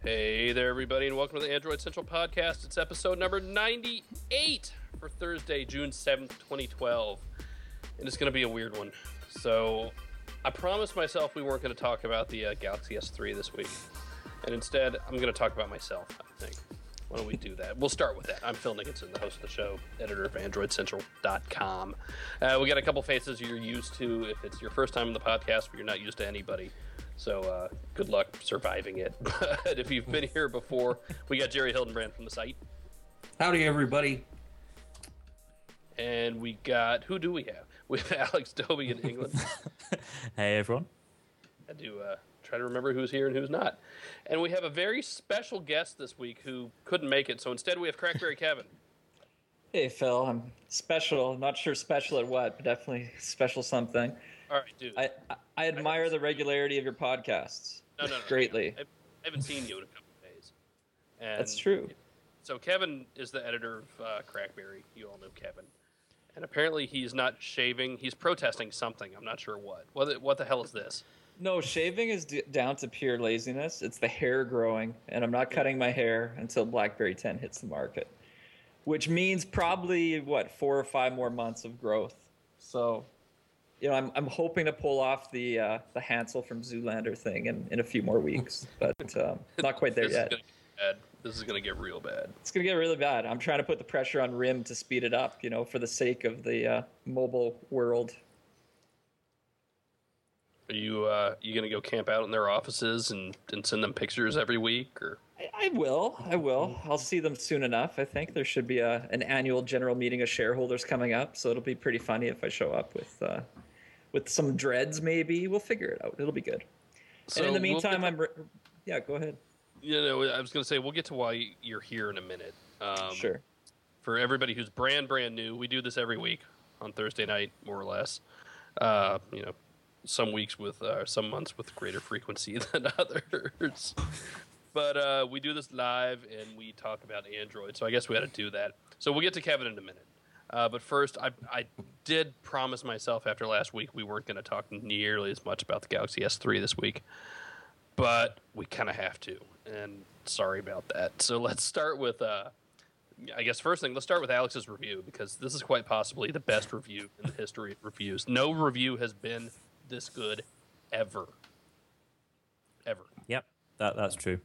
Hey there, everybody, and welcome to the Android Central Podcast. It's episode number 98 for Thursday, June 7th, 2012. And it's going to be a weird one. So, I promised myself we weren't going to talk about the Galaxy S3 this week. And instead, I'm going to talk about myself, I think. Why don't we do that? We'll start with that. I'm Phil Nickinson, the host of the show, editor of AndroidCentral.com. We got a couple faces you're used to if it's your first time on the podcast, but you're not used to anybody. So good luck surviving it. But if you've been here before, we got Jerry Hildenbrand from the site. Howdy, everybody. And we got, who do we have? We have Alex Doby in England. Hey, everyone. I do try to remember who's here and who's not. And we have a very special guest this week who couldn't make it. So instead we have CrackBerry Kevin. Hey, Phil. I'm special. Not sure special at what, but definitely special something. All right, dude. I admire the regularity of your podcasts. No. Greatly. I haven't seen you in a couple of days. And That's true. So Kevin is the editor of CrackBerry. You all know Kevin. And apparently he's not shaving. He's protesting something. I'm not sure what. What the hell is this? No, shaving is down to pure laziness. It's the hair growing, and I'm not cutting my hair until BlackBerry 10 hits the market, which means probably, 4 or 5 more months of growth. So, I'm hoping to pull off the Hansel from Zoolander thing in a few more weeks, but not quite there yet. This is going to get real bad. It's going to get really bad. I'm trying to put the pressure on RIM to speed it up, for the sake of the mobile world. Are you going to go camp out in their offices and send them pictures every week? Or I will. I'll see them soon enough. I think there should be an annual general meeting of shareholders coming up, so it'll be pretty funny if I show up with some dreads. Maybe we'll figure it out. It'll be good. So and in the meantime, yeah. Go ahead. I was going to say we'll get to why you're here in a minute. Sure. For everybody who's brand new, we do this every week on Thursday night, more or less. Some weeks with some months with greater frequency than others. But we do this live and we talk about Android, so I guess we had to do that. So we'll get to Kevin in a minute. But first, I did promise myself after last week we weren't going to talk nearly as much about the Galaxy S3 this week. But we kind of have to, and sorry about that. So let's start with, I guess first thing, let's start with Alex's review, because this is quite possibly the best review in the history of reviews. No review has been this good ever. Yep, that's true.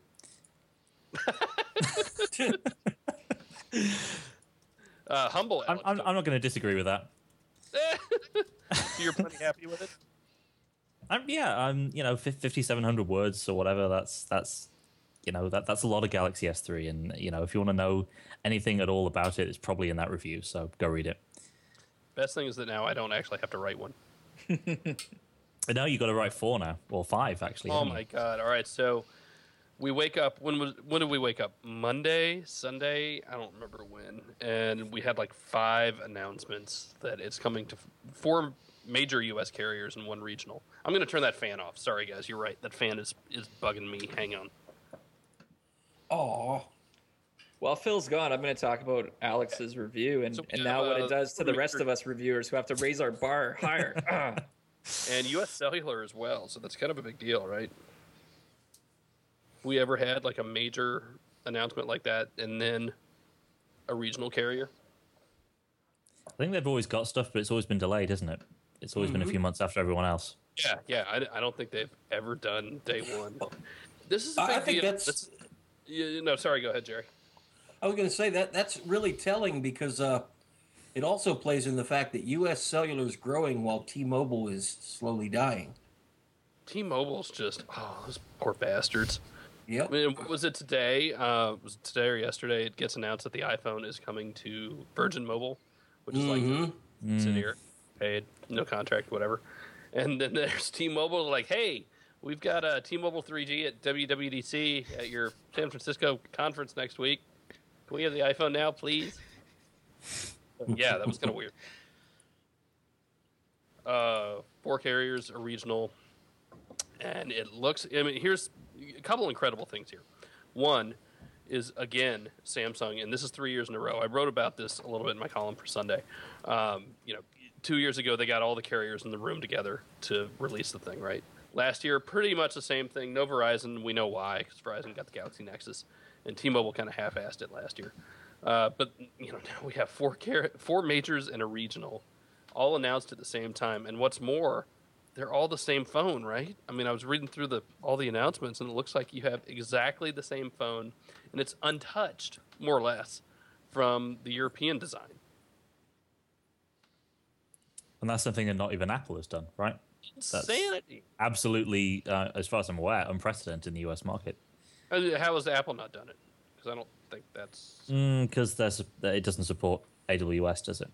Humble Alex. I'm not going to disagree with that. So you're pretty happy with it? I'm 5,700 words or whatever. That's a lot of Galaxy S3, and if you want to know anything at all about it, it's probably in that review. So go read it. Best thing is that now I don't actually have to write one. But now you got to write 4 now, or 5 actually. Oh my god! All right, so we wake up. When did we wake up? Monday, Sunday? I don't remember when. And we had like 5 announcements that it's coming to 4 major U.S. carriers and 1 regional. I'm going to turn that fan off. Sorry, guys. You're right. That fan is bugging me. Hang on. Oh. While Phil's gone, I'm going to talk about Alex's review and now what it does to the rest of us reviewers who have to raise our bar higher. And U.S. Cellular as well, so that's kind of a big deal, right? We ever had like a major announcement like that and then a regional carrier? I think they've always got stuff, but it's always been delayed, isn't it? It's always been a few months after everyone else. Yeah. I don't think they've ever done day one. This is a big deal. Sorry, go ahead, Jerry. I was going to say that's really telling because it also plays in the fact that U.S. Cellular is growing while T-Mobile is slowly dying. T-Mobile's just, those poor bastards. Yep. I mean, was it today? Was it today or yesterday? It gets announced that the iPhone is coming to Virgin Mobile, which is like, sit here, paid, no contract, whatever. And then there's T-Mobile like, hey, we've got T-Mobile 3G at WWDC at your San Francisco conference next week. Can we have the iPhone now, please? Yeah, that was kind of weird. 4 carriers, a regional, and it looks... I mean, here's a couple incredible things here. One is, again, Samsung, and this is 3 years in a row. I wrote about this a little bit in my column for Sunday. 2 years ago, they got all the carriers in the room together to release the thing, right? Last year, pretty much the same thing. No Verizon. We know why, because Verizon got the Galaxy Nexus, and T-Mobile kind of half-assed it last year. But now we have four majors and a regional, all announced at the same time. And what's more, they're all the same phone, right? I mean, I was reading through all the announcements, and it looks like you have exactly the same phone, and it's untouched, more or less, from the European design. And that's something that not even Apple has done, right? Insanity. That's absolutely, as far as I'm aware, unprecedented in the US market. How has Apple not done it? Because I don't think that's... Because it doesn't support AWS, does it?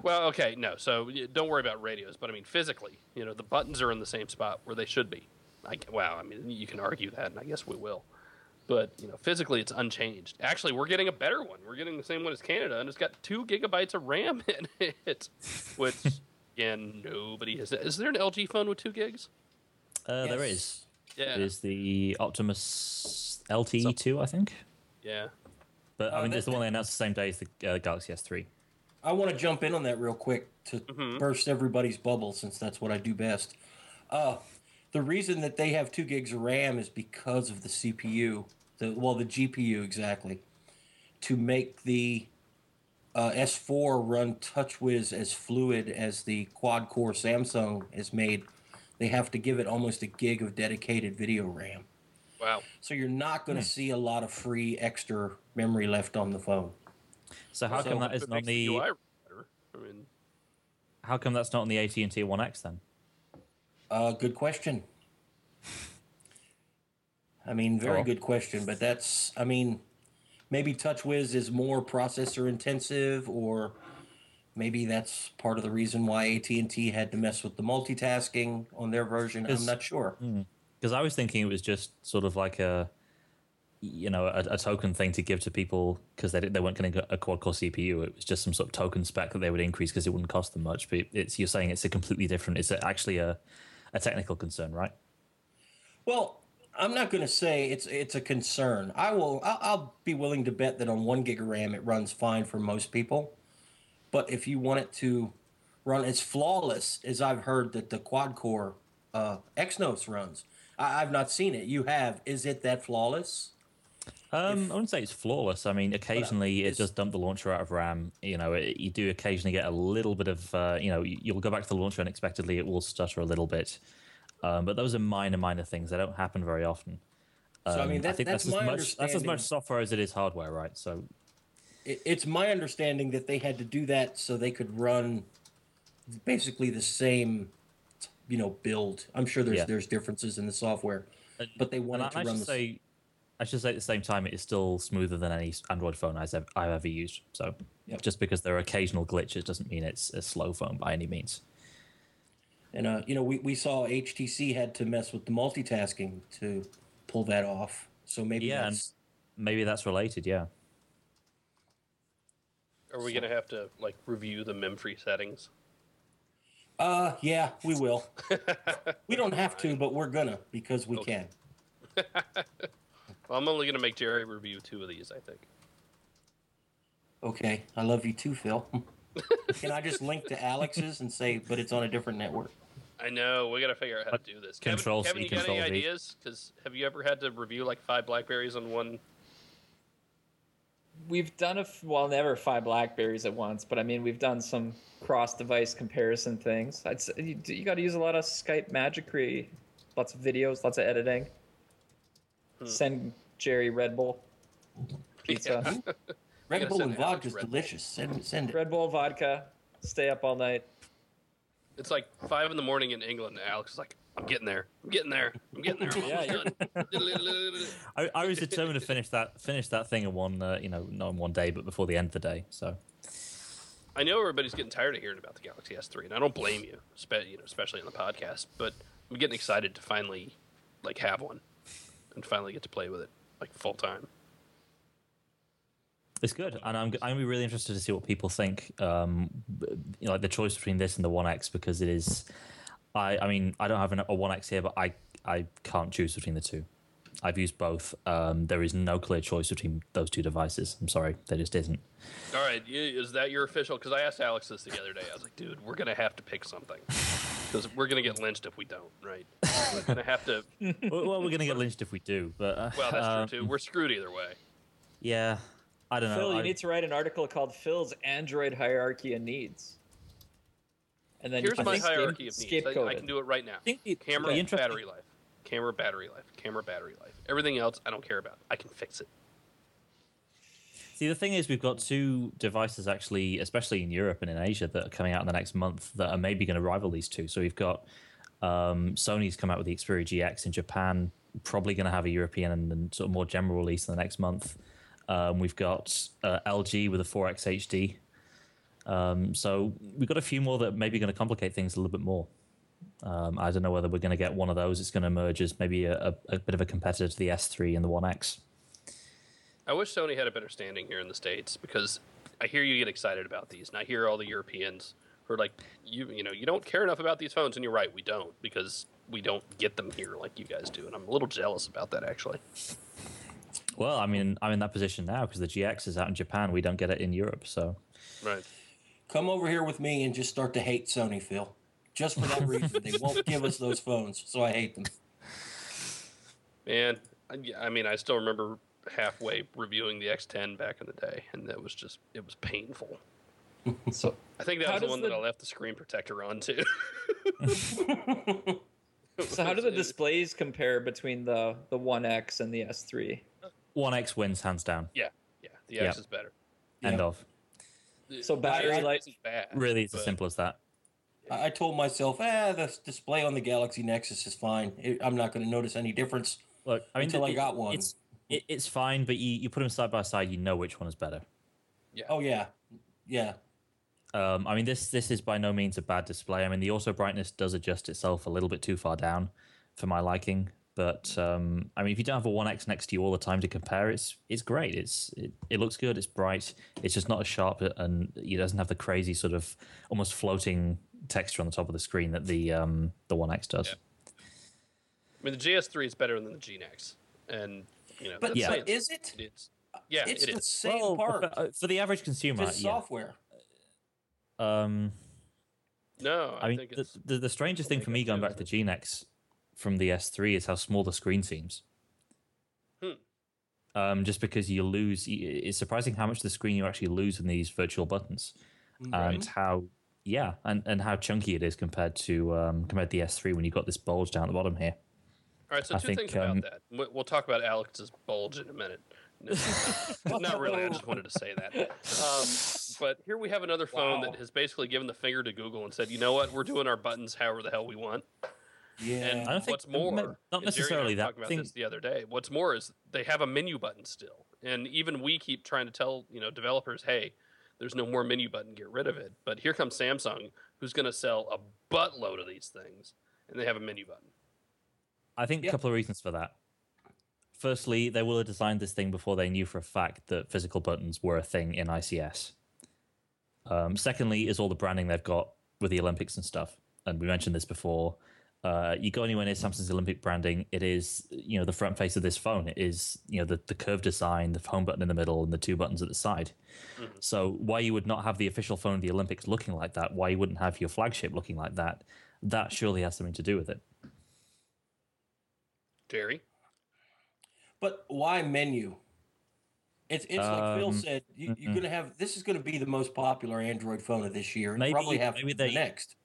Well, okay, no. So don't worry about radios. But I mean, physically, the buttons are in the same spot where they should be. I mean, you can argue that, and I guess we will. But physically, it's unchanged. Actually, we're getting a better one. We're getting the same one as Canada, and it's got 2 gigabytes of RAM in it, which, again, nobody has. Is there an LG phone with 2 gigs? Yes. There is. Yeah. It is the Optimus LTE2, I think. Yeah. But I mean, it's the one they announced the same day as the Galaxy S3. I want to jump in on that real quick to burst everybody's bubble, since that's what I do best. The reason that they have 2 gigs of RAM is because of the CPU, the GPU exactly, to make the S4 run TouchWiz as fluid as the quad-core Samsung has made. They have to give it almost a gig of dedicated video RAM. Wow. So you're not going to see a lot of free extra memory left on the phone. So how come that isn't on the UI better? I mean, how come that's not on the AT&T One X then? Good question. I mean, very good question, but maybe TouchWiz is more processor intensive, or maybe that's part of the reason why AT&T had to mess with the multitasking on their version. I'm not sure. Because I was thinking it was just sort of like a token thing to give to people because they weren't getting a quad-core CPU. It was just some sort of token spec that they would increase because it wouldn't cost them much. But you're saying it's a completely different. It's actually a technical concern, right? Well, I'm not going to say it's a concern. I'll be willing to bet that on 1 gig of RAM it runs fine for most people. But if you want it to run as flawless as I've heard that the quad-core Exynos runs, I've not seen it. You have. Is it that flawless? I wouldn't say it's flawless. I mean, occasionally it does dump the launcher out of RAM. You do occasionally get a little bit of, you'll go back to the launcher unexpectedly. It will stutter a little bit. But those are minor things. They don't happen very often. So, I mean, I think that's as much software as it is hardware, right? So it's my understanding that they had to do that so they could run basically the same, build. I'm sure there's differences in the software, but they wanted to run I should say at the same time, it is still smoother than any Android phone I've ever used. So just because there are occasional glitches doesn't mean it's a slow phone by any means. And, we saw HTC had to mess with the multitasking to pull that off. So maybe that's related, yeah. Are we going to have to, review the mem-free settings? Yeah, we will. We don't have to, but we're gonna, because we can. Well, I'm only going to make Jerry review 2 of these, I think. Okay, I love you too, Phil. Can I just link to Alex's and say, but it's on a different network? I know. We got to figure out how to do this. Kevin, you got any ideas? Because have you ever had to review 5 BlackBerries on one? We've done never 5 BlackBerries at once, but I mean, we've done some cross-device comparison things. I'd say you got to use a lot of Skype Magic, lots of videos, lots of editing. Send Jerry Red Bull pizza. Yeah. Red Bull and vodka is delicious. Send it. Red Bull vodka. Stay up all night. It's 5 in the morning in England, and Alex is like, I'm getting there. I'm almost done. I was determined to finish that thing in one, not in one day, but before the end of the day. So I know everybody's getting tired of hearing about the Galaxy S3, and I don't blame you, especially on the podcast. But I'm getting excited to finally have one and finally get to play with it full time. It's good, and I'm gonna be really interested to see what people think. The choice between this and the One X, because it is. I mean, I don't have a One X here, but I can't choose between the two. I've used both. There is no clear choice between those two devices. I'm sorry, there just isn't. All right, is that your official? Because I asked Alex this the other day. I was like, dude, we're gonna have to pick something. Because we're going to get lynched if we don't, right? We're going to have to... Well, we're going to get lynched if we do, but... well, that's true, too. We're screwed either way. Yeah, I don't know. Phil, you need to write an article called Phil's Android Hierarchy of Needs. And then Here's you my can hierarchy of needs. scapegoat I can do it right now. Camera, battery life. Camera, battery life. Camera, battery life. Everything else, I don't care about. I can fix it. See, the thing is, we've got two devices actually, especially in Europe and in Asia, that are coming out in the next month that are maybe going to rival these two. So we've got Sony's come out with the Xperia GX in Japan, probably going to have a European and sort of more general release in the next month. We've got LG with a 4X HD. So we've got a few more that may be going to complicate things a little bit more. I don't know whether we're going to get one of those. It's going to emerge as maybe a bit of a competitor to the S3 and the 1X. I wish Sony had a better standing here in the States, because I hear you get excited about these, and I hear all the Europeans who are like, you don't care enough about these phones, and you're right, we don't, because we don't get them here like you guys do, and I'm a little jealous about that, actually. Well, I mean, I'm in that position now because the GX is out in Japan. We don't get it in Europe, so... Right. Come over here with me and just start to hate Sony, Phil. Just for that reason. They won't give us those phones, so I hate them. Man, I mean, I still remember halfway reviewing the X10 back in the day, and it was painful. So I think that was the one that I left the screen protector on, too. So how do the displays compare between the 1X and the S3? 1X wins, hands down. Yeah. The X is better. End of. So battery life isn't bad. Really, it's as simple as that. I told myself, the display on the Galaxy Nexus is fine. I'm not going to notice any difference. Look, I mean, until I got one. It's fine, but you put them side by side, you know which one is better. Yeah. Oh, yeah. Yeah. I mean, this is by no means a bad display. I mean, the auto brightness does adjust itself a little bit too far down for my liking. But, I mean, if you don't have a 1X next to you all the time to compare, it's great. It looks good. It's bright. It's just not as sharp, and it doesn't have the crazy sort of almost floating texture on the top of the screen that the 1X does. Yeah. I mean, the GS3 is better than the G-Nex. And, But is it? It's the same part. For the average consumer, It's software. No, I mean, the strangest thing for me going back to G-Nex from the S3 is how small the screen seems. Just because you lose, it's surprising how much of the screen you actually lose in these virtual buttons, Right. and how and how chunky it is compared to the S3 when you've got this bulge down at the bottom here. All right, so two things about that. We'll talk about Alex's bulge in a minute. No, not really. I just wanted to say that. But here we have another phone that has basically given the finger to Google and said, you know what, we're doing our buttons however the hell we want. Yeah. And I don't think, what's more, not necessarily and Jerry and I that. were talking about this the other day. What's more is they have a menu button still, and even we keep trying to tell developers, hey, there's no more menu button, get rid of it. But here comes Samsung, who's going to sell a buttload of these things, and they have a menu button. I think a couple of reasons for that. Firstly, they will have designed this thing before they knew for a fact that physical buttons were a thing in ICS. Secondly, is all the branding they've got with the Olympics and stuff. And we mentioned this before. You go anywhere near Samsung's Olympic branding, it is the front face of this phone. It is the curved design, the home button in the middle, and the two buttons at the side. Mm-hmm. So why you would not have the official phone of the Olympics looking like that? Why you wouldn't have your flagship looking like that? That surely has something to do with it. Jerry? But why menu? It's like Phil said. You're going to have this is going to be the most popular Android phone of this year, and probably have the next.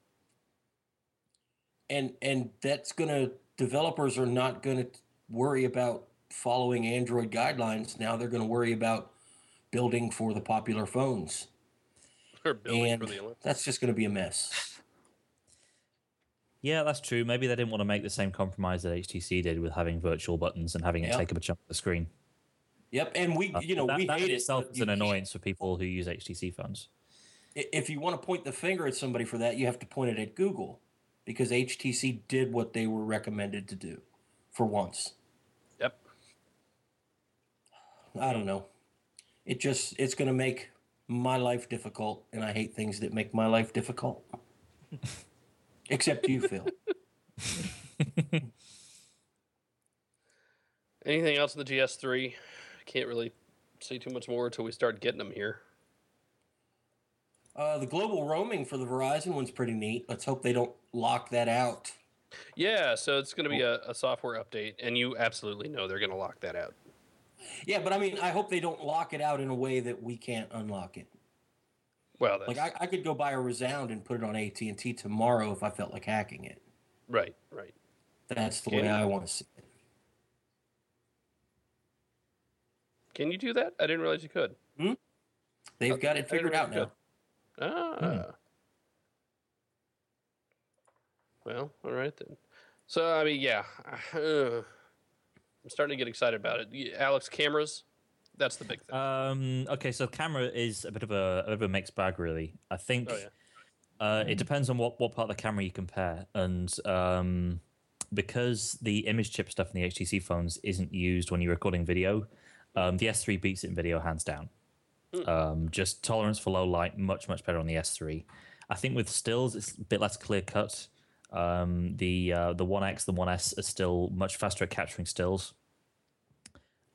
And that's going to developers are not going to worry about following Android guidelines. Now they're going to worry about building for the popular phones. Or building for the Olympics. That's just going to be a mess. Yeah, that's true. Maybe they didn't want to make the same compromise that HTC did with having virtual buttons and having it take up a chunk of the screen. Yep, and we we hate it. Itself is an annoyance for people who use HTC phones. If you want to point the finger at somebody for that, you have to point it at Google, because HTC did what they were recommended to do, for once. Yep. I don't know. It's going to make my life difficult, and I hate things that make my life difficult. Except you, Phil. Anything else in the GS3? Can't really say too much more until we start getting them here. The global roaming for the Verizon one's pretty neat. Let's hope they don't lock that out. Yeah, so it's going to be a software update, and you absolutely know they're going to lock that out. Yeah, but I mean, I hope they don't lock it out in a way that we can't unlock it. Well, that's... Like I could go buy a Resound and put it on AT&T tomorrow if I felt like hacking it. Right. That's the way I want to see it. Can you do that? I didn't realize you could. They've got it figured out now. Well, all right then. So, I mean, yeah. I'm starting to get excited about it. Alex, cameras, that's the big thing. Okay, so camera is a bit of a mixed bag, really. I think Oh, it depends on what part of the camera you compare, and because the image chip stuff in the HTC phones isn't used when you're recording video, the S3 beats it in video hands down. Just tolerance for low light, much better on the S3. I think with stills, it's a bit less clear cut. The One X, the One S are still much faster at capturing stills.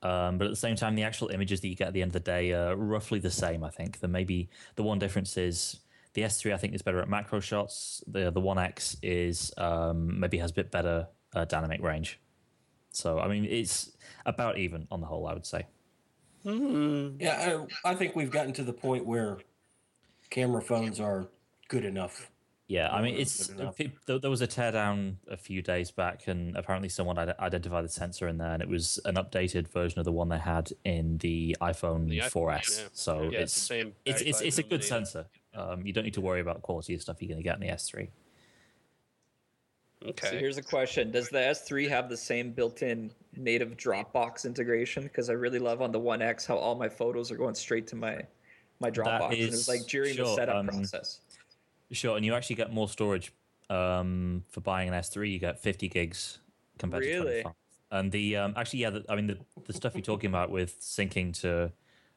But at the same time, the actual images that you get at the end of the day are roughly the same, I think. Maybe the one difference is the S3, I think, is better at macro shots. The One X is maybe has a bit better dynamic range. So, I mean, it's about even on the whole, I would say. Yeah, I think we've gotten to the point where camera phones are good enough. Yeah, I mean, there was a teardown a few days back, and apparently someone identified the sensor in there, and it was an updated version of the one they had in the iPhone 4S. Yeah. So Yeah, it's the same it's a good sensor. You don't need to worry about quality of stuff you're going to get in the S3. Okay. So here's a question: does the S3 have the same built-in native Dropbox integration? Because I really love on the One X how all my photos are going straight to my Dropbox, and it was like during the setup process. Sure, and you actually get more storage for buying an S3. You get 50 gigs compared to 25. And the the stuff you're talking about with syncing to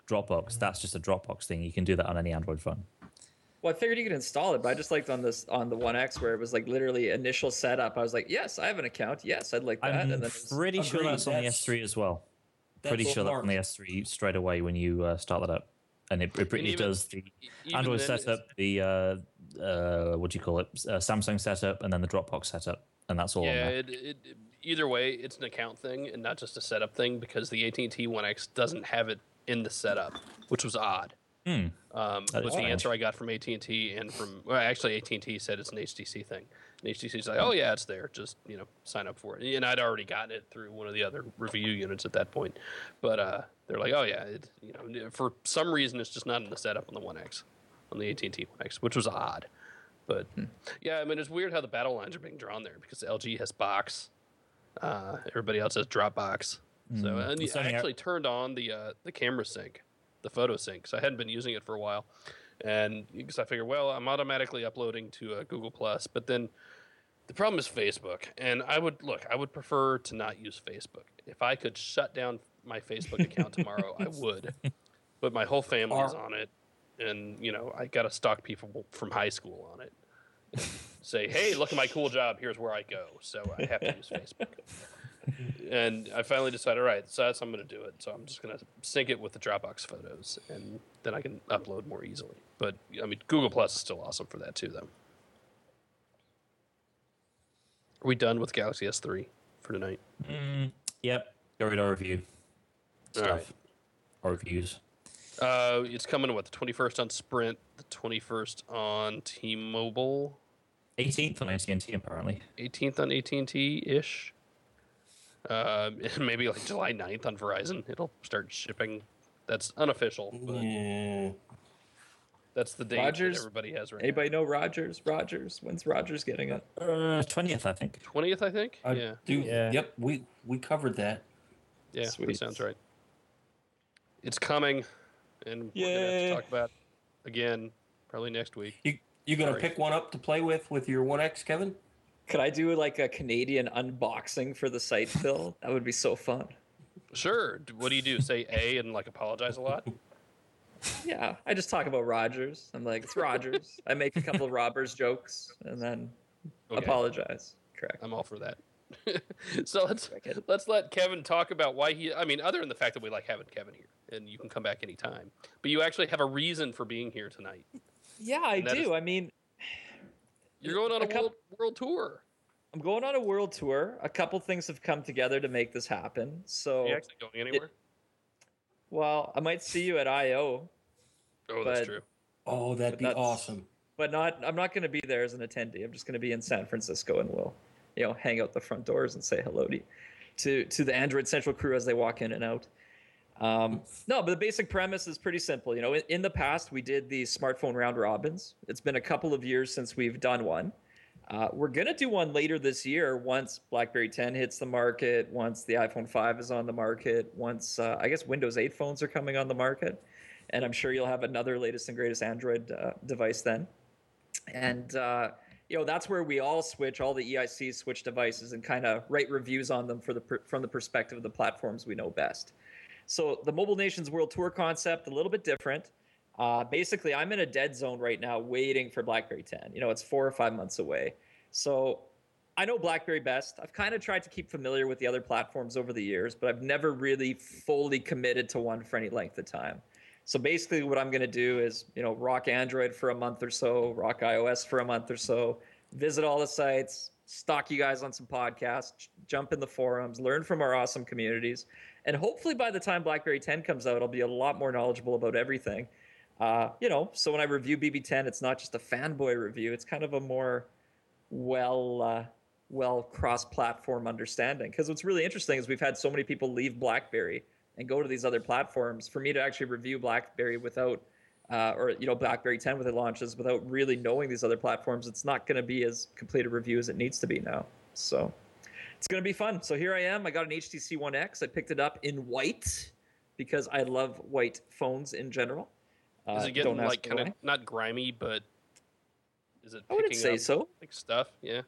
Dropbox, that's just a Dropbox thing. You can do that on any Android phone. Well, I figured you could install it, but I just liked on the One X where it was like literally initial setup. I was like, yes, I have an account. Yes, I'd like that. I'm and then pretty sure that's on the S3 as well. Pretty sure that's on the S3 straight away when you start that up. And it does the Android setup, the what do you call it, Samsung setup, and then the Dropbox setup, and that's all on there. Either way, it's an account thing and not just a setup thing because the AT&T One X doesn't have it in the setup, which was odd. Was the answer I got from AT&T and actually AT&T said it's an HTC thing. And HTC's like, oh yeah, it's there. Just sign up for it. And I'd already gotten it through one of the other review units at that point, but they're like, oh yeah, for some reason it's just not in the setup on the One X, on the AT&T One X, which was odd. But yeah, I mean it's weird how the battle lines are being drawn there because LG has Box, everybody else has Dropbox. So and I actually turned on the camera sync. The photo sync. So I hadn't been using it for a while, and because I figured, well, I'm automatically uploading to Google Plus, but then the problem is Facebook, and I would prefer to not use Facebook. If I could shut down my Facebook account tomorrow, I would, but my whole family's on it, and I got to stalk people from high school on it. Say, hey, look at my cool job. Here's where I go. So I have to use Facebook. And I finally decided, all right, so that's how I'm going to do it. So I'm just going to sync it with the Dropbox photos, and then I can upload more easily. But, I mean, Google Plus is still awesome for that, too, though. Are we done with Galaxy S3 for tonight? Yep. Go read our review stuff. All right. Our reviews. It's coming, the 21st on Sprint, the 21st on T-Mobile. 18th on AT&T, apparently. 18th on AT&T-ish. Maybe like July 9th on Verizon. It'll start shipping. That's unofficial. But that's the date that everybody has right now. Anybody know Rogers? When's Rogers getting it? 20th, I think. 20th, I think? Yeah. Yep, we covered that. Yeah, Sweet. That sounds right. It's coming, and we're going to have to talk about it again probably next week. You going to pick one up to play with your One X, Kevin? Could I do like a Canadian unboxing for the site, Phil? That would be so fun. Sure. What do you do? Say A and apologize a lot? Yeah, I just talk about Rogers. I'm like, it's Rogers. I make a couple of robbers jokes and then apologize. Correct. I'm all for that. So let's let Kevin talk about why other than the fact that we like having Kevin here and you can come back anytime, but you actually have a reason for being here tonight. Yeah, I do. I mean, you're going on a world tour. I'm going on a world tour. A couple things have come together to make this happen. So, Are you actually going anywhere? Well, I might see you at I/O. Oh, that's true. Oh, that'd be awesome. But I'm not going to be there as an attendee. I'm just going to be in San Francisco, and we'll, hang out the front doors and say hello to the Android Central crew as they walk in and out. No, but the basic premise is pretty simple. In the past, we did these smartphone round robins. It's been a couple of years since we've done one. We're going to do one later this year once BlackBerry 10 hits the market, once the iPhone 5 is on the market, once I guess Windows 8 phones are coming on the market. And I'm sure you'll have another latest and greatest Android device then. And, that's where we all the EICs switch devices and kind of write reviews on them from the perspective of the platforms we know best. So the Mobile Nations World Tour concept, a little bit different. Basically, I'm in a dead zone right now waiting for BlackBerry 10. It's 4 or 5 months away. So I know BlackBerry best. I've kind of tried to keep familiar with the other platforms over the years, but I've never really fully committed to one for any length of time. So basically what I'm going to do is, rock Android for a month or so, rock iOS for a month or so, visit all the sites, stalk you guys on some podcasts, jump in the forums, learn from our awesome communities. And hopefully by the time BlackBerry 10 comes out, I'll be a lot more knowledgeable about everything. So when I review BB10, it's not just a fanboy review. It's kind of a more well cross-platform understanding. Because what's really interesting is we've had so many people leave BlackBerry and go to these other platforms. For me to actually review BlackBerry without, BlackBerry 10 with it launches without really knowing these other platforms, it's not going to be as complete a review as it needs to be now. So it's going to be fun. So here I am. I got an HTC One X. I picked it up in white because I love white phones in general. Is it getting kind of not grimy, but is it picking I wouldn't say up so. Stuff? Yeah.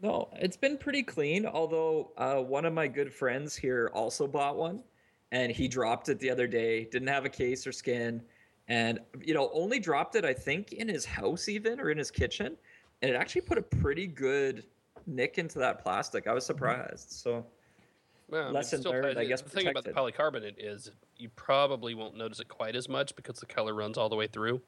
No, it's been pretty clean. Although one of my good friends here also bought one, and he dropped it the other day. Didn't have a case or skin, and only dropped it I think in his house even or in his kitchen, and it actually put a pretty good nick into that plastic. I was surprised. So. Well, lesson learned, I guess. The thing about the polycarbonate is you probably won't notice it quite as much because the color runs all the way through.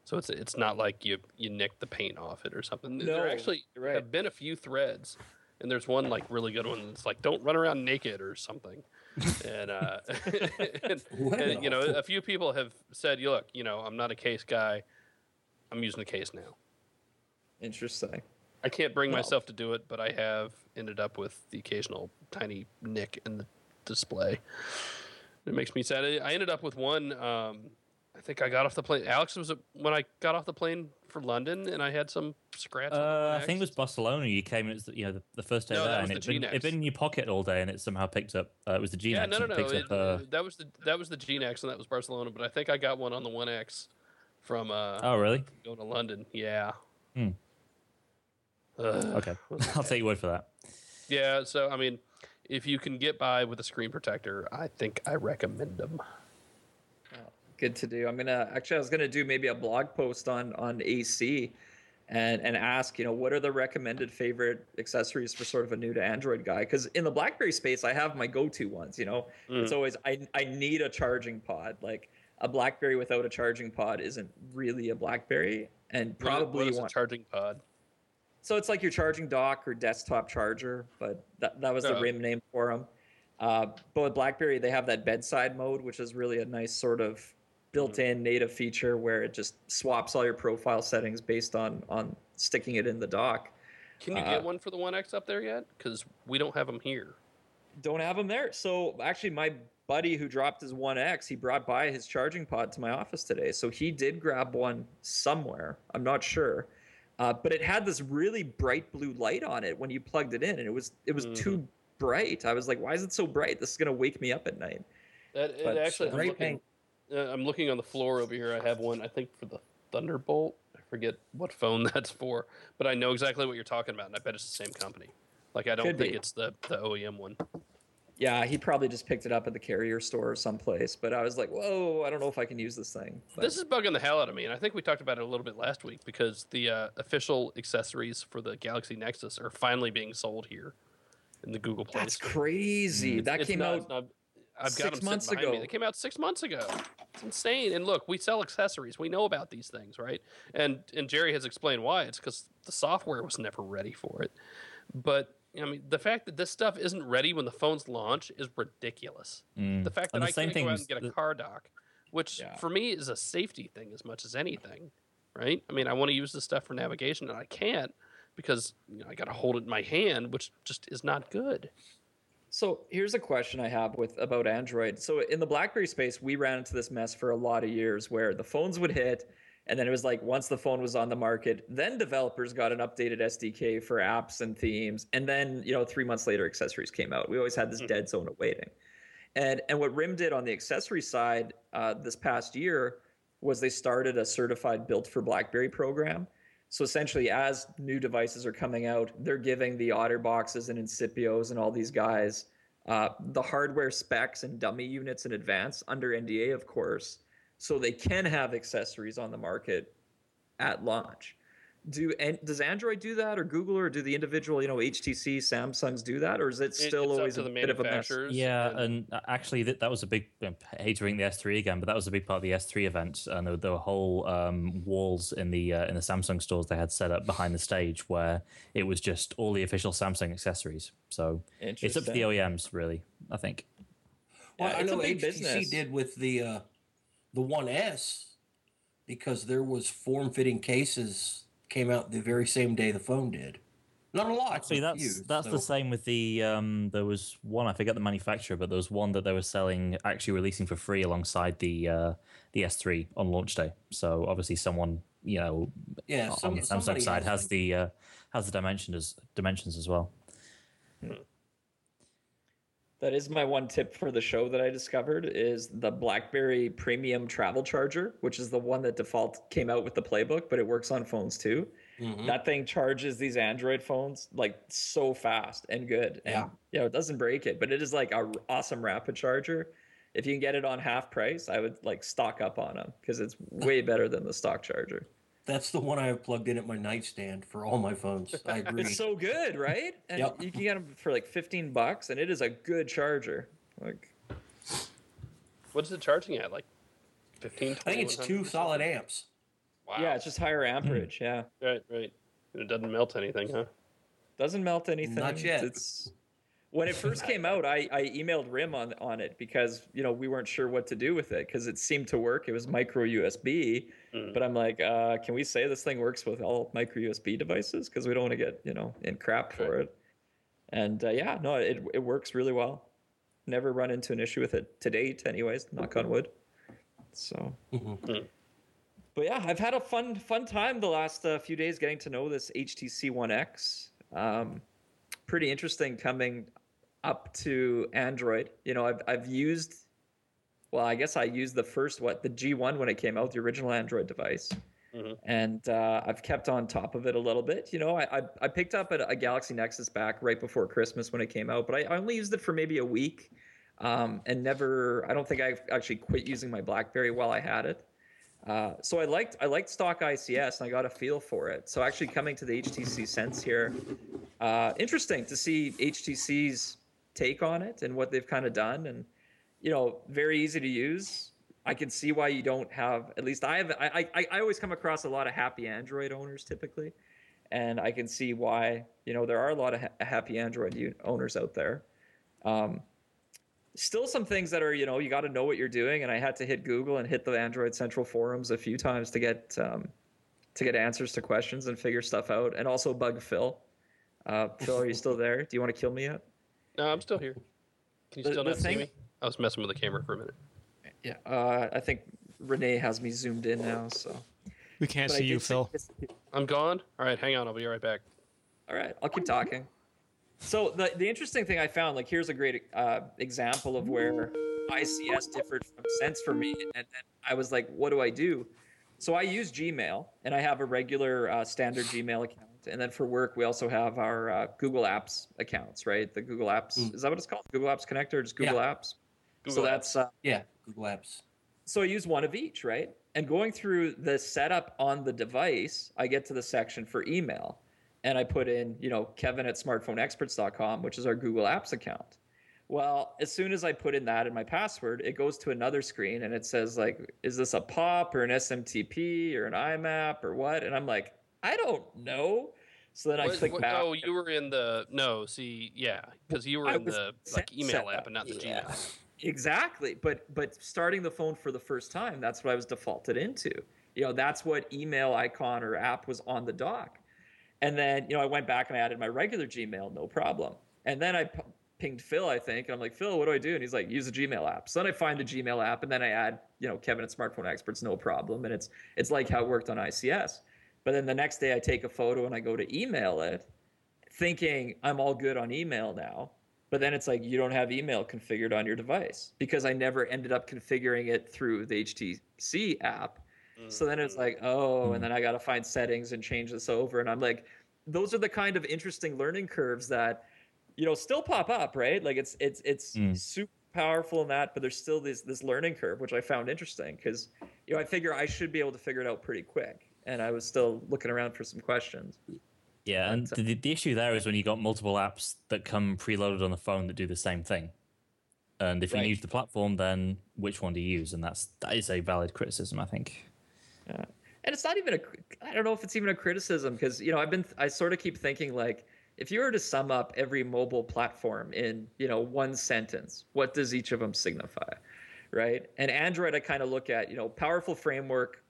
So it's not like you nick the paint off it or something. No, there actually right. have been a few threads, and there's one like really good one that's like don't run around naked or something. And a few people have said, look, I'm not a case guy. I'm using the case now. Interesting. I can't bring myself to do it, but I have ended up with the occasional tiny nick in the display. It makes me sad. I ended up with one. I think I got off the plane. Alex, was it when I got off the plane for London and I had some scratch? I think it was Barcelona. You came in, the first day there, and it'd been in your pocket all day, and it somehow picked up. It was the G Nex. Yeah, no. That was the G Nex, and that was Barcelona. But I think I got one on the One X from. Oh, really? Going to London, yeah. Okay, I'll take your word for that. Yeah, so I mean, if you can get by with a screen protector, I think I recommend them. Good to do. I was gonna do maybe a blog post on AC, and ask what are the recommended favorite accessories for sort of a new to Android guy? Because in the BlackBerry space, I have my go-to ones. It's always I need a charging pod. Like a BlackBerry without a charging pod isn't really a BlackBerry, and probably what is a charging pod? So it's like your charging dock or desktop charger, but that was the RIM name for them. But with BlackBerry, they have that bedside mode, which is really a nice sort of built-in native feature where it just swaps all your profile settings based on sticking it in the dock. Can you get one for the One X up there yet? Because we don't have them here. Don't have them there. So actually, my buddy who dropped his One X, he brought by his charging pod to my office today. So he did grab one somewhere. I'm not sure. But it had this really bright blue light on it when you plugged it in, and it was too bright. I was like, "Why is it so bright? This is gonna wake me up at night." I'm looking on the floor over here. I have one, I think, for the Thunderbolt. I forget what phone that's for, but I know exactly what you're talking about, and I bet it's the same company. Like, I don't think it's the OEM one. Yeah, he probably just picked it up at the carrier store or someplace. But I was like, whoa, I don't know if I can use this thing. But this is bugging the hell out of me, and I think we talked about it a little bit last week because the official accessories for the Galaxy Nexus are finally being sold here in the Google Play That's Store. crazy. That came out I've got 6 them months sitting behind ago. me. They came out 6 months ago. It's insane. And look, we sell accessories. We know about these things, right? And Jerry has explained why. It's because the software was never ready for it. But I mean, the fact that this stuff isn't ready when the phones launch is ridiculous. The fact that I can't go out and get a car dock, which for me is a safety thing as much as anything, right? I mean, I want to use this stuff for navigation, and I can't because I got to hold it in my hand, which just is not good. So here's a question I have about Android. So in the BlackBerry space, we ran into this mess for a lot of years where the phones would hit, and then it was like once the phone was on the market, then developers got an updated SDK for apps and themes, and then 3 months later, accessories came out. We always had this dead zone of waiting. And what RIM did on the accessory side this past year was they started a certified built for BlackBerry program. So essentially, as new devices are coming out, they're giving the OtterBoxes and Incipios and all these guys the hardware specs and dummy units in advance under NDA, of course, so they can have accessories on the market at launch. Does Android do that, or Google, or do the individual, HTC, Samsungs do that, or is it still always a bit of a mess? Yeah, and actually that was a big. I hate to bring the S3 again, but that was a big part of the S3 event, and there were whole walls in the Samsung stores they had set up behind the stage where it was just all the official Samsung accessories. So it's up to the OEMs, really. I think. Well, I know HTC did with the 1S because there was form-fitting cases. Came out the very same day the phone did. Not a lot. Actually, that's the same with the. There was one, I forget the manufacturer, but there was one that they were selling, actually releasing for free alongside the S3 on launch day. So obviously, someone on the Samsung side has the dimensions as well. That is my one tip for the show that I discovered is the BlackBerry Premium Travel Charger, which is the one that default came out with the playbook, but it works on phones too. Mm-hmm. That thing charges these Android phones like so fast and good. And, it doesn't break it, but it is like an awesome rapid charger. If you can get it on half price, I would like stock up on them because it's way better than the stock charger. That's the one I have plugged in at my nightstand for all my phones. I agree. It's so good, right? And you can get them for like $15, and it is a good charger. Like, what is it charging at? Like 15, 20? I think it's 2 solid amps. Wow. Yeah, it's just higher amperage. Yeah. Right. And it doesn't melt anything, huh? Doesn't melt anything. Not yet. When it first came out, I emailed RIM on it because we weren't sure what to do with it because it seemed to work. It was micro USB, but I'm like, can we say this thing works with all micro USB devices? Because we don't want to get in crap for it. And it works really well. Never run into an issue with it to date, anyways. Knock on wood. So, but yeah, I've had a fun time the last few days getting to know this HTC One X. Pretty interesting coming up to Android. I've used, I guess I used the first, the G1 when it came out, the original Android device. Mm-hmm. And I've kept on top of it a little bit. I picked up a Galaxy Nexus back right before Christmas when it came out, but I only used it for maybe a week and I don't think I've actually quit using my BlackBerry while I had it. So I liked stock ICS and I got a feel for it. So actually coming to the HTC Sense here, interesting to see HTC's take on it and what they've kind of done, and very easy to use. I can see why you don't have, at least I always come across a lot of happy Android owners typically, and I can see why there are a lot of happy Android owners out there. Still some things that are, you got to know what you're doing. And I had to hit Google and hit the Android Central forums a few times to get answers to questions and figure stuff out. And also bug Phil. Phil, are you still there? Do you want to kill me yet? No, I'm still here. Can you still not see me? I was messing with the camera for a minute. Yeah. I think Renee has me zoomed in now, so. We can't see you, Phil. I'm gone? All right, hang on. I'll be right back. All right, I'll keep talking. So the interesting thing I found, like here's a great example of where ICS differed from Sense for me, and I was like, what do I do? So I use Gmail, and I have a regular standard Gmail account, and then for work we also have our Google Apps accounts, right? The Google Apps, is that what it's called? Google Apps Connector, or just Google Apps? Google Apps. That's Google Apps. So I use one of each, right? And going through the setup on the device, I get to the section for email. And I put in, Kevin at smartphoneexperts.com, which is our Google Apps account. Well, as soon as I put in that in my password, it goes to another screen and it says like, is this a POP or an SMTP or an IMAP or what? And I'm like, I don't know. So then I click back. Oh, you were in the no. See, yeah, because you were I in was the like email app and not the yeah, Gmail app. exactly. But starting the phone for the first time, that's what I was defaulted into. That's what email icon or app was on the dock. And then, I went back and I added my regular Gmail, no problem. And then I pinged Phil, I think. And I'm like, Phil, what do I do? And he's like, use the Gmail app. So then I find the Gmail app and then I add, Kevin at Smartphone Experts, no problem. And it's like how it worked on ICS. But then the next day I take a photo and I go to email it, thinking I'm all good on email now. But then it's like, you don't have email configured on your device because I never ended up configuring it through the HTC app. So then it's like, and then I got to find settings and change this over. And I'm like, those are the kind of interesting learning curves that, still pop up, right? Like it's super powerful in that, but there's still this learning curve, which I found interesting because, I figure I should be able to figure it out pretty quick. And I was still looking around for some questions. Yeah, and the issue there is when you got multiple apps that come preloaded on the phone that do the same thing. And if you use the platform, then which one do you use? And that is a valid criticism, I think. Yeah. And it's not even I don't know if it's even a criticism because, I sort of keep thinking like, if you were to sum up every mobile platform in, one sentence, what does each of them signify? Right. And Android, I kind of look at, powerful framework,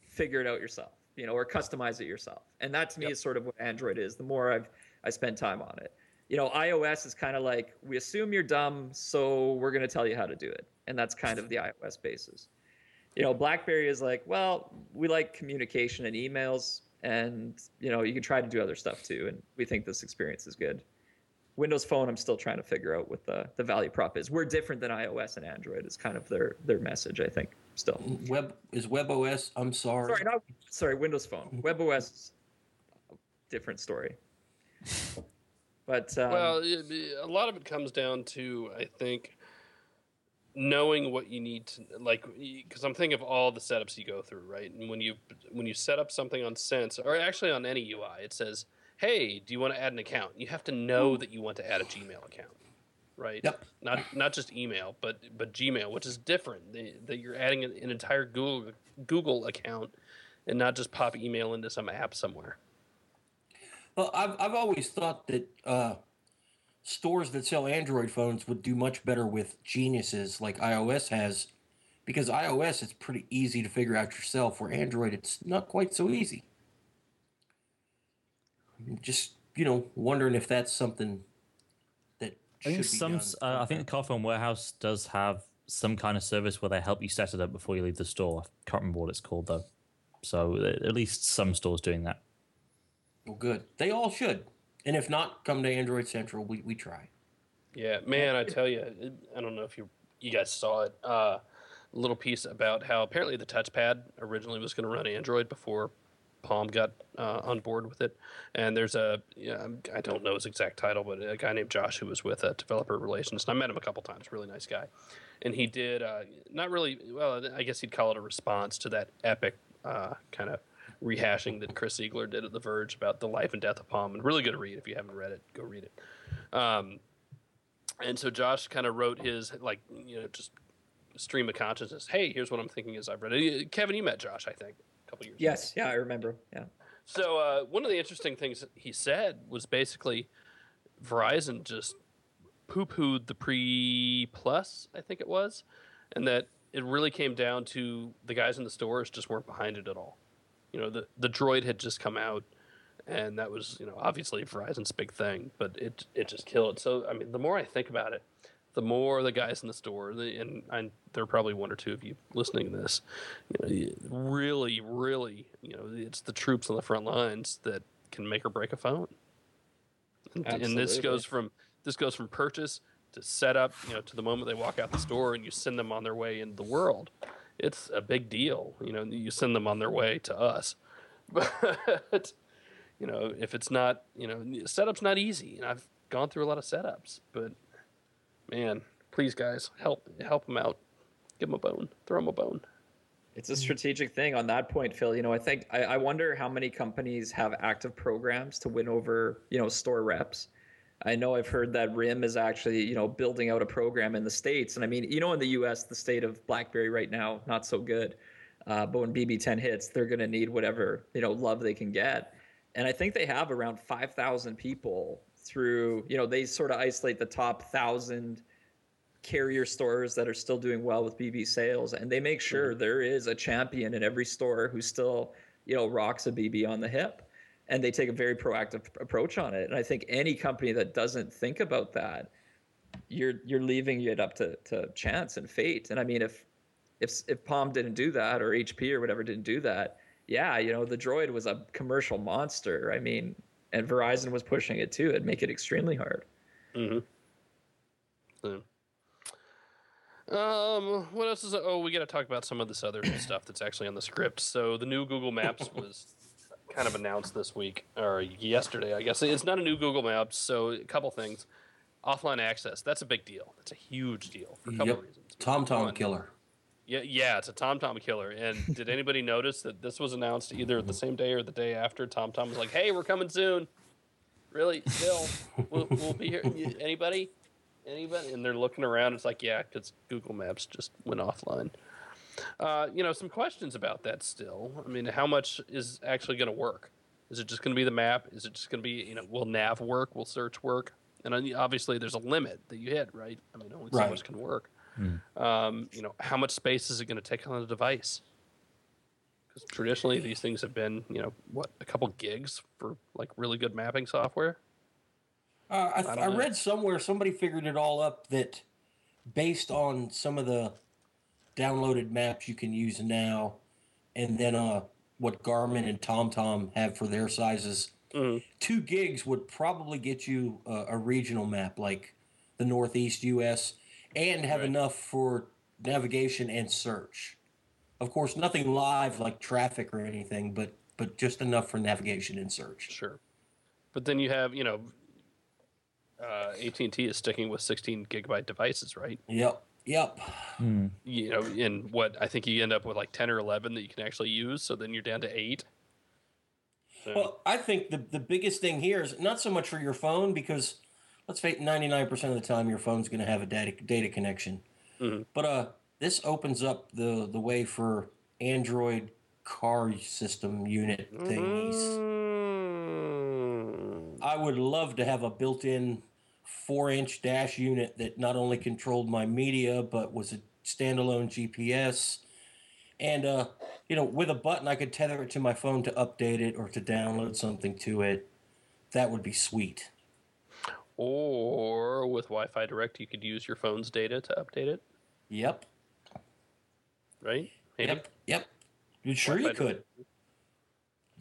figure it out yourself, or customize it yourself. And that to me is sort of what Android is. The more I spend time on it, iOS is kind of like, we assume you're dumb, so we're going to tell you how to do it. And that's kind of the iOS basis. BlackBerry is like, well, we like communication and emails, and you can try to do other stuff too. And we think this experience is good. Windows Phone, I'm still trying to figure out what the value prop is. We're different than iOS and Android. Is kind of their message, I think. Still, WebOS. I'm sorry. Sorry, Windows Phone. WebOS is a different story. But well, a lot of it comes down to, I think, knowing what you need to, like, because I'm thinking of all the setups you go through, right? And when you set up something on Sense, or actually on any UI, it says, hey, do you want to add an account? You have to know that you want to add a Gmail account, right? Yep. Not just email, but Gmail, which is different. That you're adding an entire Google account and not just pop email into some app somewhere. Well, I've always thought that stores that sell Android phones would do much better with geniuses like iOS has, because iOS it's pretty easy to figure out yourself, where Android it's not quite so easy. I'm just wondering if that's something that should be done. I think the Car Phone Warehouse does have some kind of service where they help you set it up before you leave the store. I can't remember what it's called though. So at least some stores doing that. Well, good. They all should. And if not, come to Android Central. We try. Yeah, man, I tell you, I don't know if you guys saw it. A little piece about how apparently the touchpad originally was going to run Android before Palm got on board with it. And there's I don't know his exact title, but a guy named Josh who was with Developer Relations. And I met him a couple times. Really nice guy. And he did not really, well, I guess he'd call it a response to that epic kind of rehashing that Chris Ziegler did at The Verge about the life and death of Palm. And really good to read. If you haven't read it, go read it. And so Josh kind of wrote his, just stream of consciousness. Hey, here's what I'm thinking as I've read it. Kevin, you met Josh, I think, a couple years ago. Yes, yeah, I remember. Yeah. So one of the interesting things he said was basically Verizon just poo-pooed the Pre-Plus, I think it was, and that it really came down to the guys in the stores just weren't behind it at all. The Droid had just come out, and that was, obviously Verizon's big thing, but it just killed it. So, I mean, the more I think about it, the more the guys in the store, and there are probably one or two of you listening to this, really, really, it's the troops on the front lines that can make or break a phone. And this goes from purchase to setup, to the moment they walk out the store and you send them on their way into the world. It's a big deal. You send them on their way to us. But, if it's not, setup's not easy. And I've gone through a lot of setups. But, man, please, guys, help them out. Give them a bone. Throw them a bone. It's a strategic thing on that point, Phil. I wonder how many companies have active programs to win over, store reps. I know I've heard that RIM is actually, building out a program in the States. And I mean, in the US, the state of BlackBerry right now, not so good. But when BB10 hits, they're going to need whatever, love they can get. And I think they have around 5,000 people through, they sort of isolate the top 1,000 carrier stores that are still doing well with BB sales. And they make sure there is a champion in every store who still, rocks a BB on the hip. And they take a very proactive approach on it. And I think any company that doesn't think about that, you're leaving it up to chance and fate. And I mean, if Palm didn't do that, or HP or whatever didn't do that, yeah, the Droid was a commercial monster. I mean, and Verizon was pushing it too. It'd make it extremely hard. Mm-hmm. What else is? We got to talk about some of this other stuff that's actually on the script. So the new Google Maps was kind of announced this week or yesterday, I guess. It's not a new Google Maps, so a couple things. Offline access, that's a big deal. That's a huge deal for a couple reasons. TomTom killer. Yeah, it's a TomTom killer. And did anybody notice that this was announced either the same day or the day after? TomTom was like, "Hey, we're coming soon." Really? Still? We'll be here. Anybody? And they're looking around. It's like, yeah, because Google Maps just went offline. Some questions about that still. I mean, how much is actually going to work? Is it just going to be the map? Is it just going to be, will nav work? Will search work? And obviously there's a limit that you hit, right? I mean, only so much can work. How much space is it going to take on the device? Because traditionally these things have been, a couple gigs for like really good mapping software. I read somewhere somebody figured it all up that based on some of the downloaded maps you can use now, and then what Garmin and TomTom have for their sizes, 2 gigs would probably get you a regional map like the Northeast U.S. and have enough for navigation and search. Of course, nothing live like traffic or anything, but just enough for navigation and search. Sure. But then you have, AT&T is sticking with 16 gigabyte devices, right? Yep. In what I think you end up with like 10 or 11 that you can actually use. So then you're down to 8. So. Well, I think the biggest thing here is not so much for your phone, because let's face it, 99% of the time your phone's going to have a data connection. Mm-hmm. But this opens up the way for Android car system unit thingies. I would love to have a built-in 4-inch dash unit that not only controlled my media, but was a standalone GPS. And, with a button, I could tether it to my phone to update it or to download something to it. That would be sweet. Or with Wi-Fi Direct, you could use your phone's data to update it. Yep. Right? Maybe? Yep. Sure you could.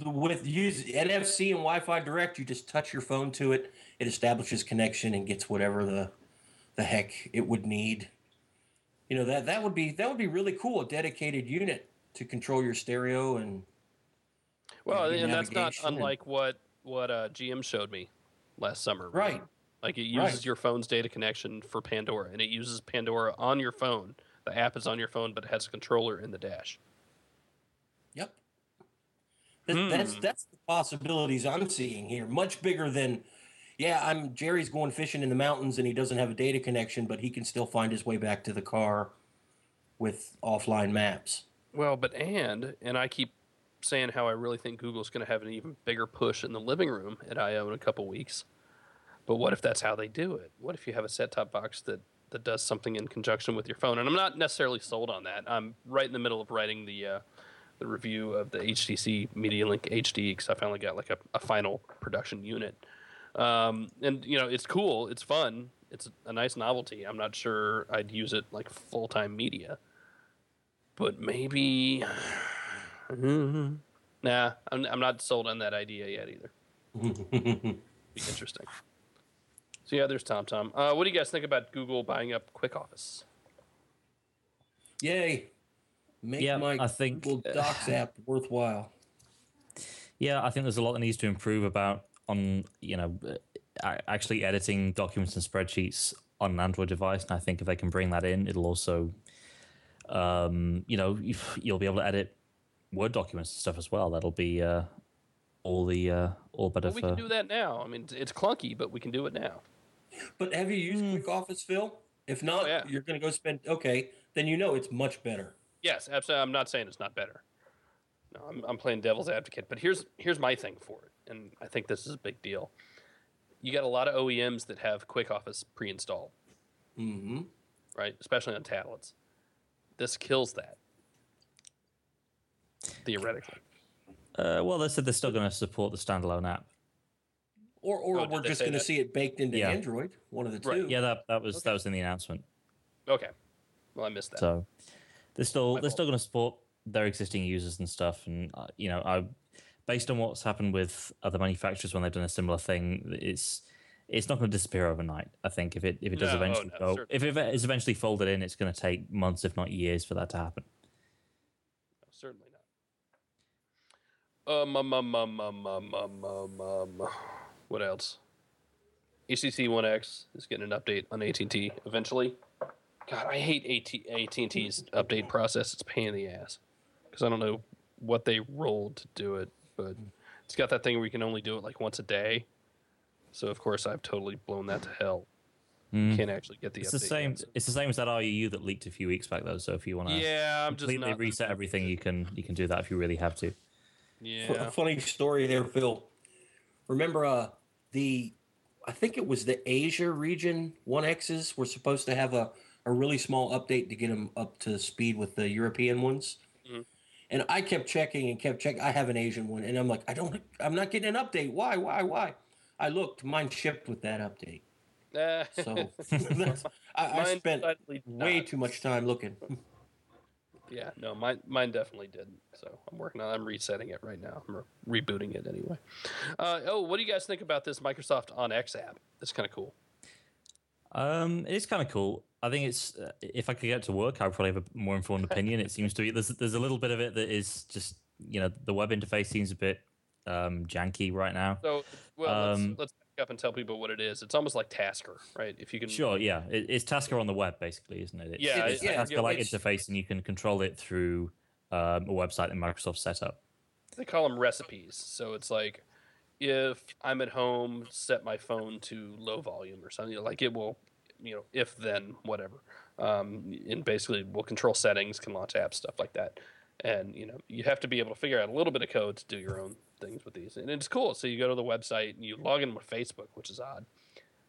With use NFC and Wi-Fi Direct, you just touch your phone to it. It establishes connection and gets whatever the heck it would need. That would be really cool. A dedicated unit to control your stereo and. Well, and that's not unlike what GM showed me last summer. Right. Like it uses your phone's data connection for Pandora, and it uses Pandora on your phone. The app is on your phone, but it has a controller in the dash. Yep. That's the possibilities I'm seeing here. Much bigger than, Jerry's going fishing in the mountains and he doesn't have a data connection, but he can still find his way back to the car with offline maps. Well, but and I keep saying how I really think Google's going to have an even bigger push in the living room at I/O in a couple weeks. But what if that's how they do it? What if you have a set-top box that does something in conjunction with your phone? And I'm not necessarily sold on that. I'm right in the middle of writing the review of the HTC MediaLink HD because I finally got like a final production unit. And, it's cool. It's fun. It's a nice novelty. I'm not sure I'd use it like full-time media. But maybe... Nah, I'm not sold on that idea yet either. Be interesting. So there's TomTom. What do you guys think about Google buying up QuickOffice? Yay. Make my Google Docs app worthwhile. Yeah, I think there's a lot that needs to improve about on, actually editing documents and spreadsheets on an Android device. And I think if they can bring that in, it'll also, you'll be able to edit Word documents and stuff as well. That'll be all better Well, we for. can do that now. I mean, it's clunky, but we can do it now. But have you used Quick Office, Phil? If not, yeah. you're going to go spend. Okay, then you know it's much better. Yes, absolutely. I'm not saying it's not better. No, I'm playing devil's advocate. But here's my thing for it, and I think this is a big deal. You got a lot of OEMs that have Quick Office pre-installed, right? Especially on tablets. This kills that, theoretically. Well, they said they're still going to support the standalone app. Or we're just going to see it baked into Android. One of the two. Right. Yeah, that was in the announcement. Okay. Well, I missed that. So they're still going to support their existing users and stuff. And based on what's happened with other manufacturers when they've done a similar thing, it's not going to disappear overnight. I think if it does eventually if it is eventually folded in, it's going to take months, if not years, for that to happen. No, certainly not. What else? ACC 1X is getting an update on AT&T eventually. God, I hate AT&T's update process. It's a pain in the ass because I don't know what they rolled to do it, but it's got that thing where you can only do it like once a day. So of course I've totally blown that to hell. You can't actually get the update. It's the same as that RUU that leaked a few weeks back though. So if you want to completely reset everything, you can do that if you really have to. Yeah. A funny story there, Phil. Remember I think it was the Asia region 1Xs were supposed to have a really small update to get them up to speed with the European ones. Mm-hmm. And I kept checking. I have an Asian one, and I'm like, I'm not getting an update. Why? I looked, mine shipped with that update. So I spent way too much time looking. Yeah, no, mine definitely did. So I'm resetting it right now. I'm rebooting it anyway. What do you guys think about this Microsoft On X app? It's kind of cool. It is kind of cool. I think it's if I could get it to work, I would probably have a more informed opinion. It seems to be there's a little bit of it that is just the web interface seems a bit janky right now. So let's back up and tell people what it is. It's almost like Tasker, right? If you can. Sure, yeah, it's Tasker on the web basically, isn't it? It's Tasker-like interface, and you can control it through a website that Microsoft set up. They call them recipes. So it's like if I'm at home, set my phone to low volume or something. Like it will, if then whatever, and basically will control settings, can launch apps, stuff like that. And you have to be able to figure out a little bit of code to do your own things with these, and it's cool. So you go to the website and you log in with Facebook, which is odd,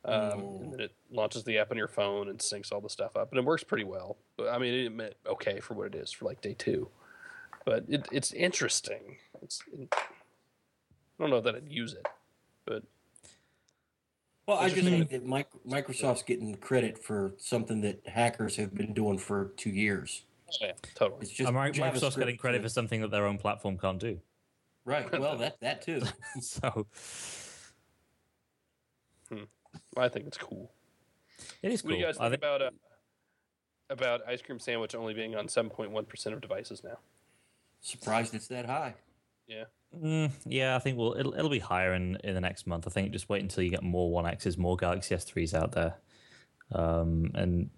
and then it launches the app on your phone and syncs all the stuff up, and it works pretty well. But I mean, it's okay for what it is for like day 2, but it's interesting. I don't know that I'd use it, but well, I just think that Microsoft's getting credit for something that hackers have been doing for 2 years. Oh, yeah, totally. It's just Microsoft's getting credit for something that their own platform can't do. Right. Well, that too. So, I think it's cool. It is cool. What do you guys think about Ice Cream Sandwich only being on 7.1% of devices now? Surprised it's that high. Yeah. Yeah, I think it'll be higher in the next month. I think just wait until you get more 1Xs, more Galaxy S3s out there, and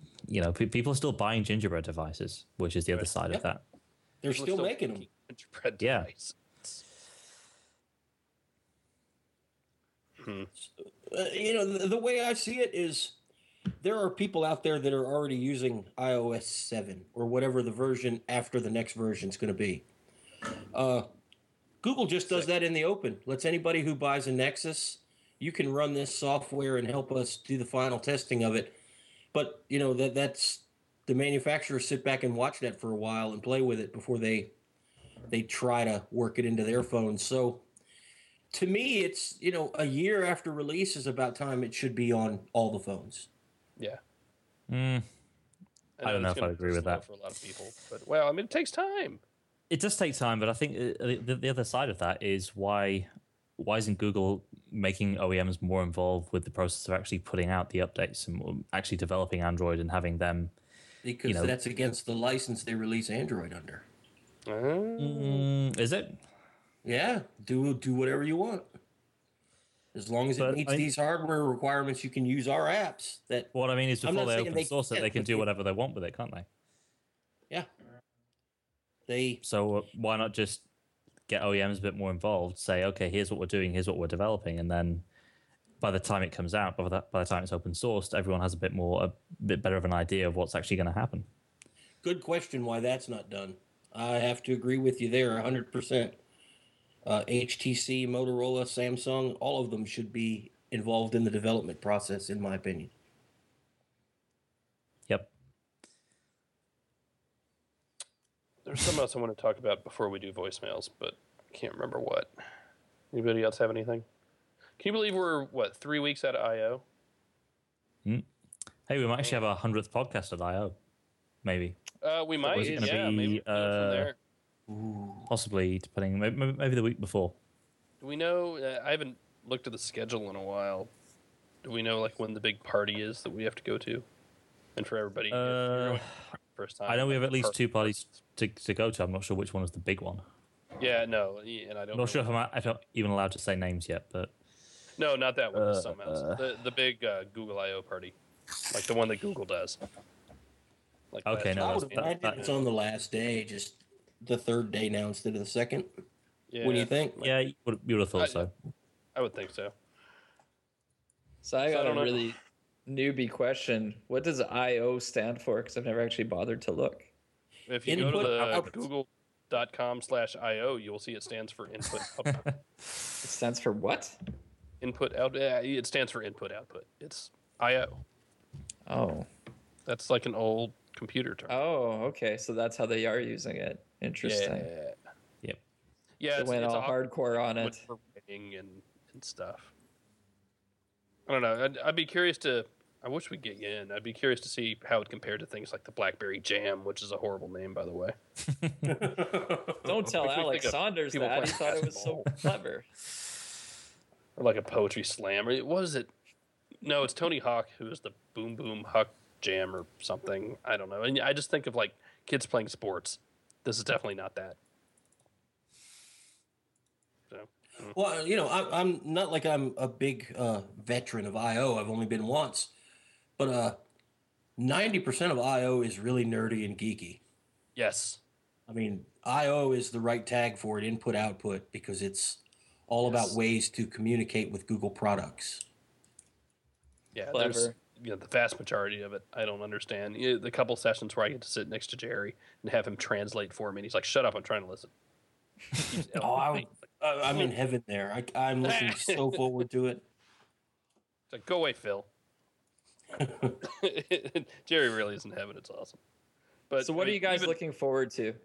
people are still buying gingerbread devices, which is the other side of that. They're still making them. Gingerbread device. The way I see it is there are people out there that are already using iOS 7 or whatever the version after the next version is going to be. Google just does that in the open. Lets anybody who buys a Nexus, you can run this software and help us do the final testing of it. But, that's the manufacturers sit back and watch that for a while and play with it before they try to work it into their phones. So to me, it's, a year after release is about time it should be on all the phones. Yeah. I don't know if I agree with that. For a lot of people, but it takes time. It does take time, but I think the other side of that is why isn't Google making OEMs more involved with the process of actually putting out the updates and actually developing Android and having them? Because that's against the license they release Android under. Is it? Yeah, do whatever you want. As long as it meets these hardware requirements, you can use our apps. What I mean is before they open source it, they can do whatever they want with it, can't they? Yeah. So why not just get OEMs a bit more involved, say, okay, here's what we're doing, here's what we're developing, and then by the time it comes out, by the time it's open sourced, everyone has a bit better of an idea of what's actually going to happen. Good question why that's not done. I have to agree with you there 100%. HTC, Motorola, Samsung, all of them should be involved in the development process, in my opinion. Yep. There's something else I want to talk about before we do voicemails, but I can't remember what. Anybody else have anything? Can you believe we're, 3 weeks out of I.O.? Hey, we might actually have our 100th podcast at I.O. Maybe. We might, yeah. Maybe from there. Possibly, depending, maybe the week before. Do we know? I haven't looked at the schedule in a while. Do we know when the big party is that we have to go to? And for everybody, if you're going first time. I know we have at least 2 parties to go to. I'm not sure which one is the big one. Yeah, no, and I don't. I'm not sure if I'm even allowed to say names yet, but no, not that one. Something else. The big Google I/O party, like the one that Google does. Okay, no, it's on the last day, just the third day now instead of the second. Yeah. What do you think? Yeah, you would have thought so. I would think so. So I got a really newbie question. What does I/O stand for? Because I've never actually bothered to look. If you go to the google.com/IO, you will see it stands for input output. It stands for what? Input out. It stands for input output. It's I/O. Oh. That's like an old computer term. Oh, okay. So that's how they are using it. Interesting. Yeah. Yep. Yeah, they went all hardcore on it. And stuff. I don't know. I'd be curious to. I wish we'd get you in. I'd be curious to see how it compared to things like the BlackBerry Jam, which is a horrible name, by the way. Don't tell Alex Saunders that. He thought it was so clever. Or like a poetry slam. Or what is it? No, it's Tony Hawk, who is the Boom Boom Huck Jam or something. I don't know. And I just think of kids playing sports. This is definitely not that. So. Well, I'm not like I'm a big veteran of I/O. I've only been once. But 90% of I/O is really nerdy and geeky. Yes. I mean, I/O is the right tag for it, input output, because it's all about ways to communicate with Google products. Yeah, clever. There's the vast majority of it I don't understand. The couple sessions where I get to sit next to Jerry and have him translate for me, and he's like, "Shut up, I'm trying to listen." I'm in heaven there. I'm looking so forward to it. It's like, go away, Phil. Jerry really is in heaven. It's awesome. But so, what are you guys looking forward to?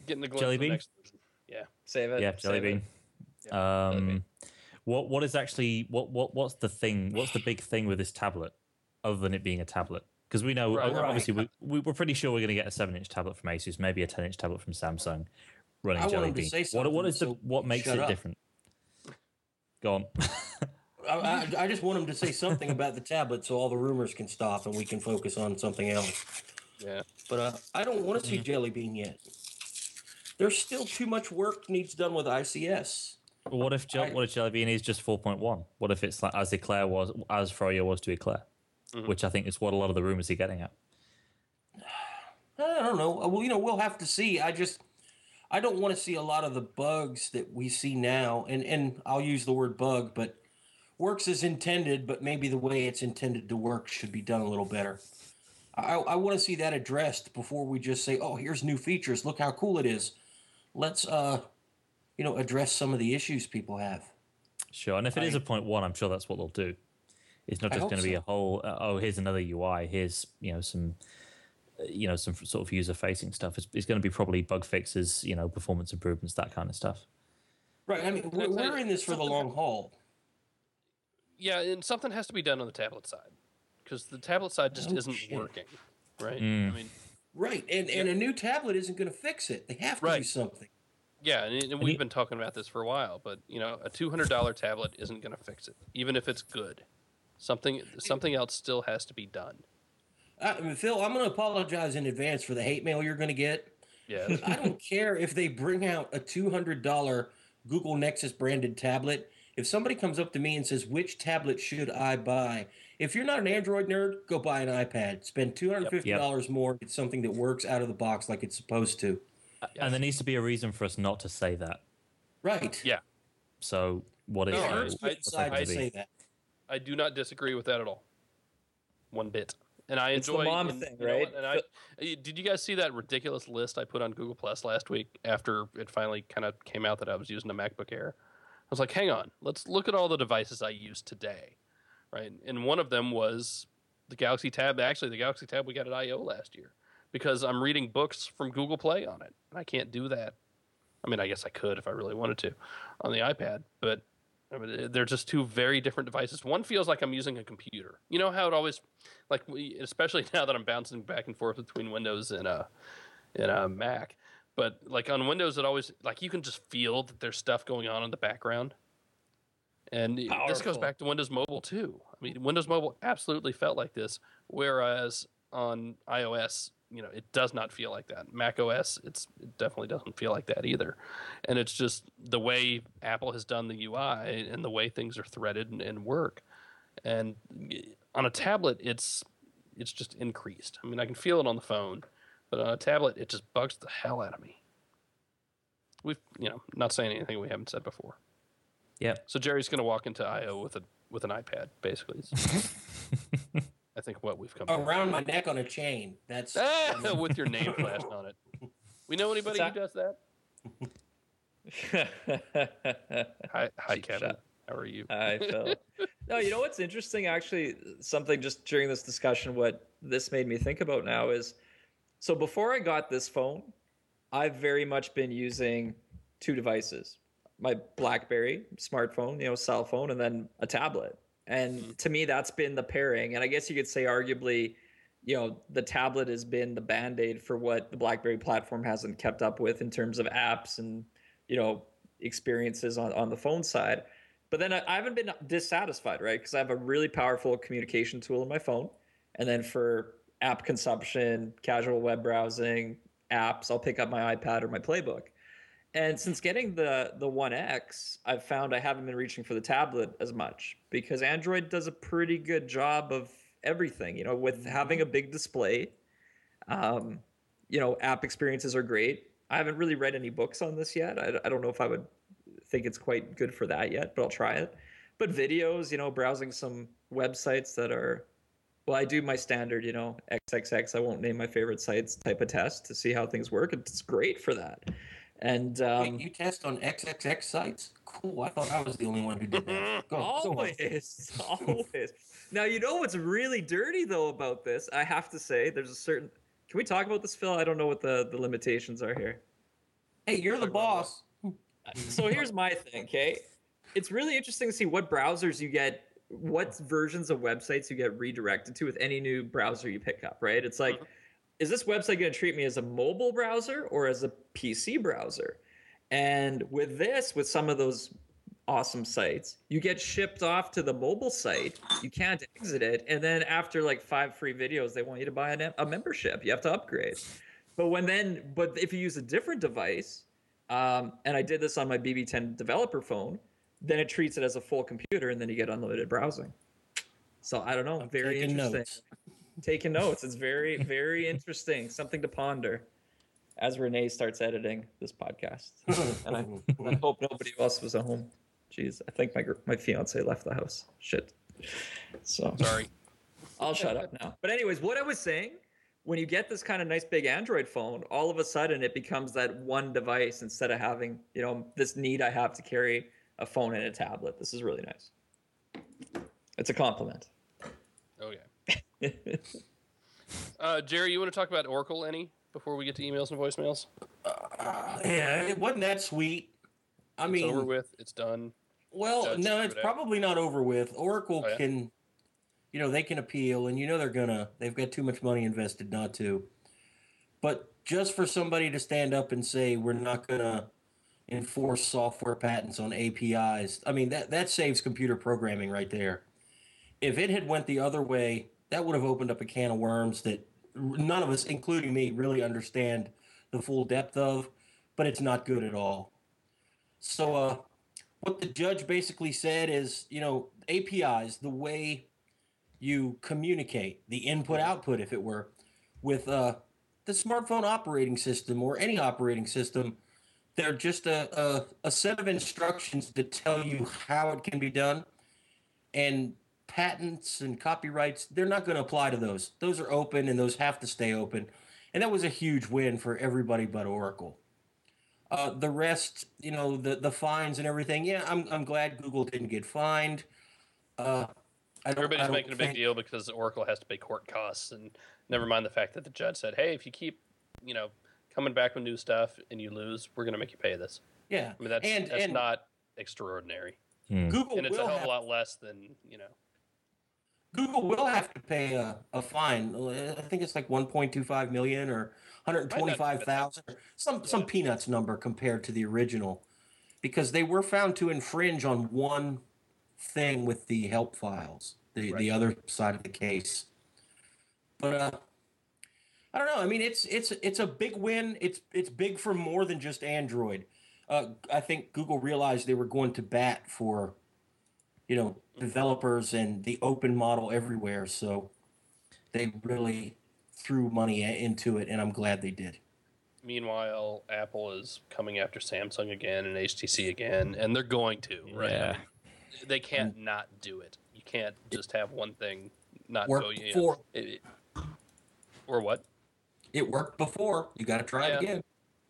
Getting the Jelly Bean. Next version. Yeah. Save it. Yeah, Jelly Bean. Jelly Bean. What is actually what's the thing? What's the big thing with this tablet, other than it being a tablet? Because we know, obviously, we're pretty sure we're going to get a 7-inch tablet from Asus, maybe a 10-inch tablet from Samsung, running Jelly Bean. What makes it different? Go on. I just want him to say something about the tablet so all the rumors can stop and we can focus on something else. Yeah. But I don't want to see Jelly Bean yet. There's still too much work needs done with ICS. What if Jelly Bean is just 4.1? What if it's like as Froyo was to Eclair, which I think is what a lot of the rumors are getting at. I don't know. Well, we'll have to see. I don't want to see a lot of the bugs that we see now, and I'll use the word bug, but works as intended, but maybe the way it's intended to work should be done a little better. I want to see that addressed before we just say, oh, here's new features. Look how cool it is. Let's, address some of the issues people have. Sure, and if it is a 0.1, I'm sure that's what they'll do. It's not just going to be a whole, here's another UI, here's, some sort of user-facing stuff. It's going to be probably bug fixes, performance improvements, that kind of stuff. Right, I mean, we're in this for the long haul. Yeah, and something has to be done on the tablet side, because the tablet side just isn't working, right? I mean, right, and a new tablet isn't going to fix it. They have to do something. Yeah, and we've been talking about this for a while, but a $200 tablet isn't going to fix it, even if it's good. Something else still has to be done. Phil, I'm going to apologize in advance for the hate mail you're going to get. Yeah, I don't care if they bring out a $200 Google Nexus branded tablet. If somebody comes up to me and says, which tablet should I buy? If you're not an Android nerd, go buy an iPad. Spend $250 more. Get something that works out of the box like it's supposed to. And there needs to be a reason for us not to say that. Right. Yeah. So what is No, it? I say that. I do not disagree with that at all. One bit. And I It's enjoy the mom thing, right? And did you guys see that ridiculous list I put on Google Plus last week after it finally kind of came out that I was using a MacBook Air? I was like, hang on, let's look at all the devices I use today, right? And one of them was the Galaxy Tab. Actually, the Galaxy Tab we got at I/O last year because I'm reading books from Google Play on it, and I can't do that. I mean, I guess I could if I really wanted to on the iPad, but I mean, they're just two very different devices. One feels like I'm using a computer. You know how it always, like, especially now that I'm bouncing back and forth between Windows and a Mac. But like on Windows, it always like you can just feel that there's stuff going on in the background. And this goes back to Windows Mobile too. I mean, Windows Mobile absolutely felt like this, whereas on iOS, it does not feel like that. Mac OS, it definitely doesn't feel like that either. And it's just the way Apple has done the UI and the way things are threaded and work. And on a tablet, it's just increased. I mean, I can feel it on the phone, but on a tablet, it just bugs the hell out of me. We've, not saying anything we haven't said before. Yeah. So Jerry's going to walk into I/O with an iPad, basically. I think what we've come around my neck on a chain. That's with your name flashed on it. We know anybody who does that? Hi, Kevin. How are you? Hi, Phil. No, you know what's interesting? Actually, something just during this discussion, what this made me think about now is, so before I got this phone, I've very much been using two devices: my BlackBerry smartphone, cell phone, and then a tablet. And to me, that's been the pairing. And I guess you could say arguably, the tablet has been the Band-Aid for what the BlackBerry platform hasn't kept up with in terms of apps and, experiences on the phone side. But then I haven't been dissatisfied, right? Because I have a really powerful communication tool on my phone. And then for app consumption, casual web browsing, apps, I'll pick up my iPad or my Playbook. And since getting the One X, I've found I haven't been reaching for the tablet as much because Android does a pretty good job of everything, with having a big display. App experiences are great. I haven't really read any books on this yet. I don't know if I would think it's quite good for that yet, but I'll try it. But videos, browsing some websites that are, well, I do my standard, XXX, I won't name my favorite sites type of test to see how things work. It's great for that. And wait, you test on XXX sites? Cool. I thought I was the only one who did that. Always. Now, what's really dirty though about this? I have to say, there's a certain. Can we talk about this, Phil? I don't know what the limitations are here. Hey, you're the boss. So here's my thing. Okay, it's really interesting to see what browsers you get, what versions of websites you get redirected to with any new browser you pick up. Right? It's like. Is this website going to treat me as a mobile browser or as a PC browser? And with some of those awesome sites, you get shipped off to the mobile site. You can't exit it. And then after like 5 free videos, they want you to buy a membership. You have to upgrade. But if you use a different device, and I did this on my BB10 developer phone, then it treats it as a full computer and then you get unlimited browsing. So I don't know. Very interesting. Notes. Taking notes. It's very, very interesting. Something to ponder as Renee starts editing this podcast. And I hope nobody else was at home. Jeez, I think my fiance left the house. Shit. So sorry. I'll shut up now. But anyways, what I was saying, when you get this kind of nice big Android phone, all of a sudden it becomes that one device instead of having, this need I have to carry a phone and a tablet. This is really nice. It's a compliment. Okay. Jerry, you want to talk about Oracle any before we get to emails and voicemails? Yeah, it wasn't that sweet. It's over with. It's done. Well, no, it's probably not over with. Oracle can, they can appeal, and they've got too much money invested not to. But just for somebody to stand up and say we're not going to enforce software patents on APIs, I mean that saves computer programming right there. If it had went the other way, that would have opened up a can of worms that none of us, including me, really understand the full depth of, but it's not good at all. So what the judge basically said is, APIs, the way you communicate, the input-output, if it were, with the smartphone operating system or any operating system, they're just a set of instructions that tell you how it can be done. And patents and copyrights, they're not going to apply to those. Those are open, and those have to stay open. And that was a huge win for everybody but Oracle. The rest, the fines and everything. Yeah, I'm glad Google didn't get fined. Everybody's making a big deal because Oracle has to pay court costs, and never mind the fact that the judge said, "Hey, if you keep, coming back with new stuff and you lose, we're going to make you pay this." Yeah, I mean that's not extraordinary. Google and it's will a hell of a lot less than Google will have to pay a fine. I think it's like 1.25 million or 125,000, some peanuts number compared to the original, because they were found to infringe on one thing with the help files, the other side of the case. But I don't know. I mean, it's a big win. It's big for more than just Android. I think Google realized they were going to bat for, developers and the open model everywhere. So they really threw money into it, and I'm glad they did. Meanwhile, Apple is coming after Samsung again and HTC again, and they're going to, right? Yeah. I mean, they can't not do it. You can't just have one thing not Worked go. before. Or what? It worked before. You got to try it again.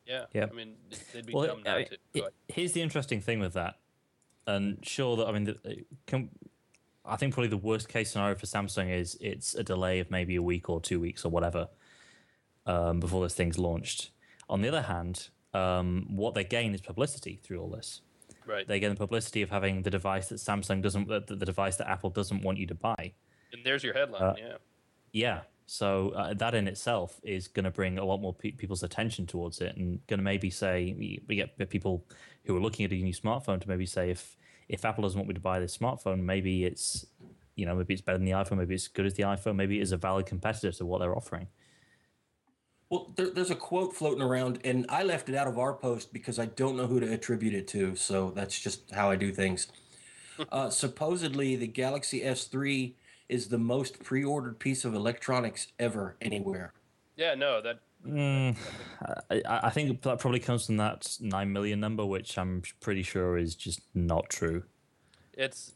Yeah. Yep. I mean, they'd be dumb not to. Here's the interesting thing with that. And sure that, I mean, I think probably the worst case scenario for Samsung is it's a delay of maybe a week or 2 weeks or whatever before this thing's launched. On the other hand, what they gain is publicity through all this. Right. They gain the publicity of having the device that Samsung doesn't, the device that Apple doesn't want you to buy. And there's your headline, Yeah. So that in itself is going to bring a lot more people's attention towards it, and going to maybe say, we get people who are looking at a new smartphone to maybe say, if Apple doesn't want me to buy this smartphone, maybe it's maybe it's better than the iPhone, maybe it's good as the iPhone, maybe it is a valid competitor to what they're offering. Well, there's a quote floating around, and I left it out of our post because I don't know who to attribute it to, so that's just how I do things. Supposedly, the Galaxy S3 is the most pre-ordered piece of electronics ever anywhere. Yeah, no, that... I think that probably comes from that 9 million number, which I'm pretty sure is just not true. It's...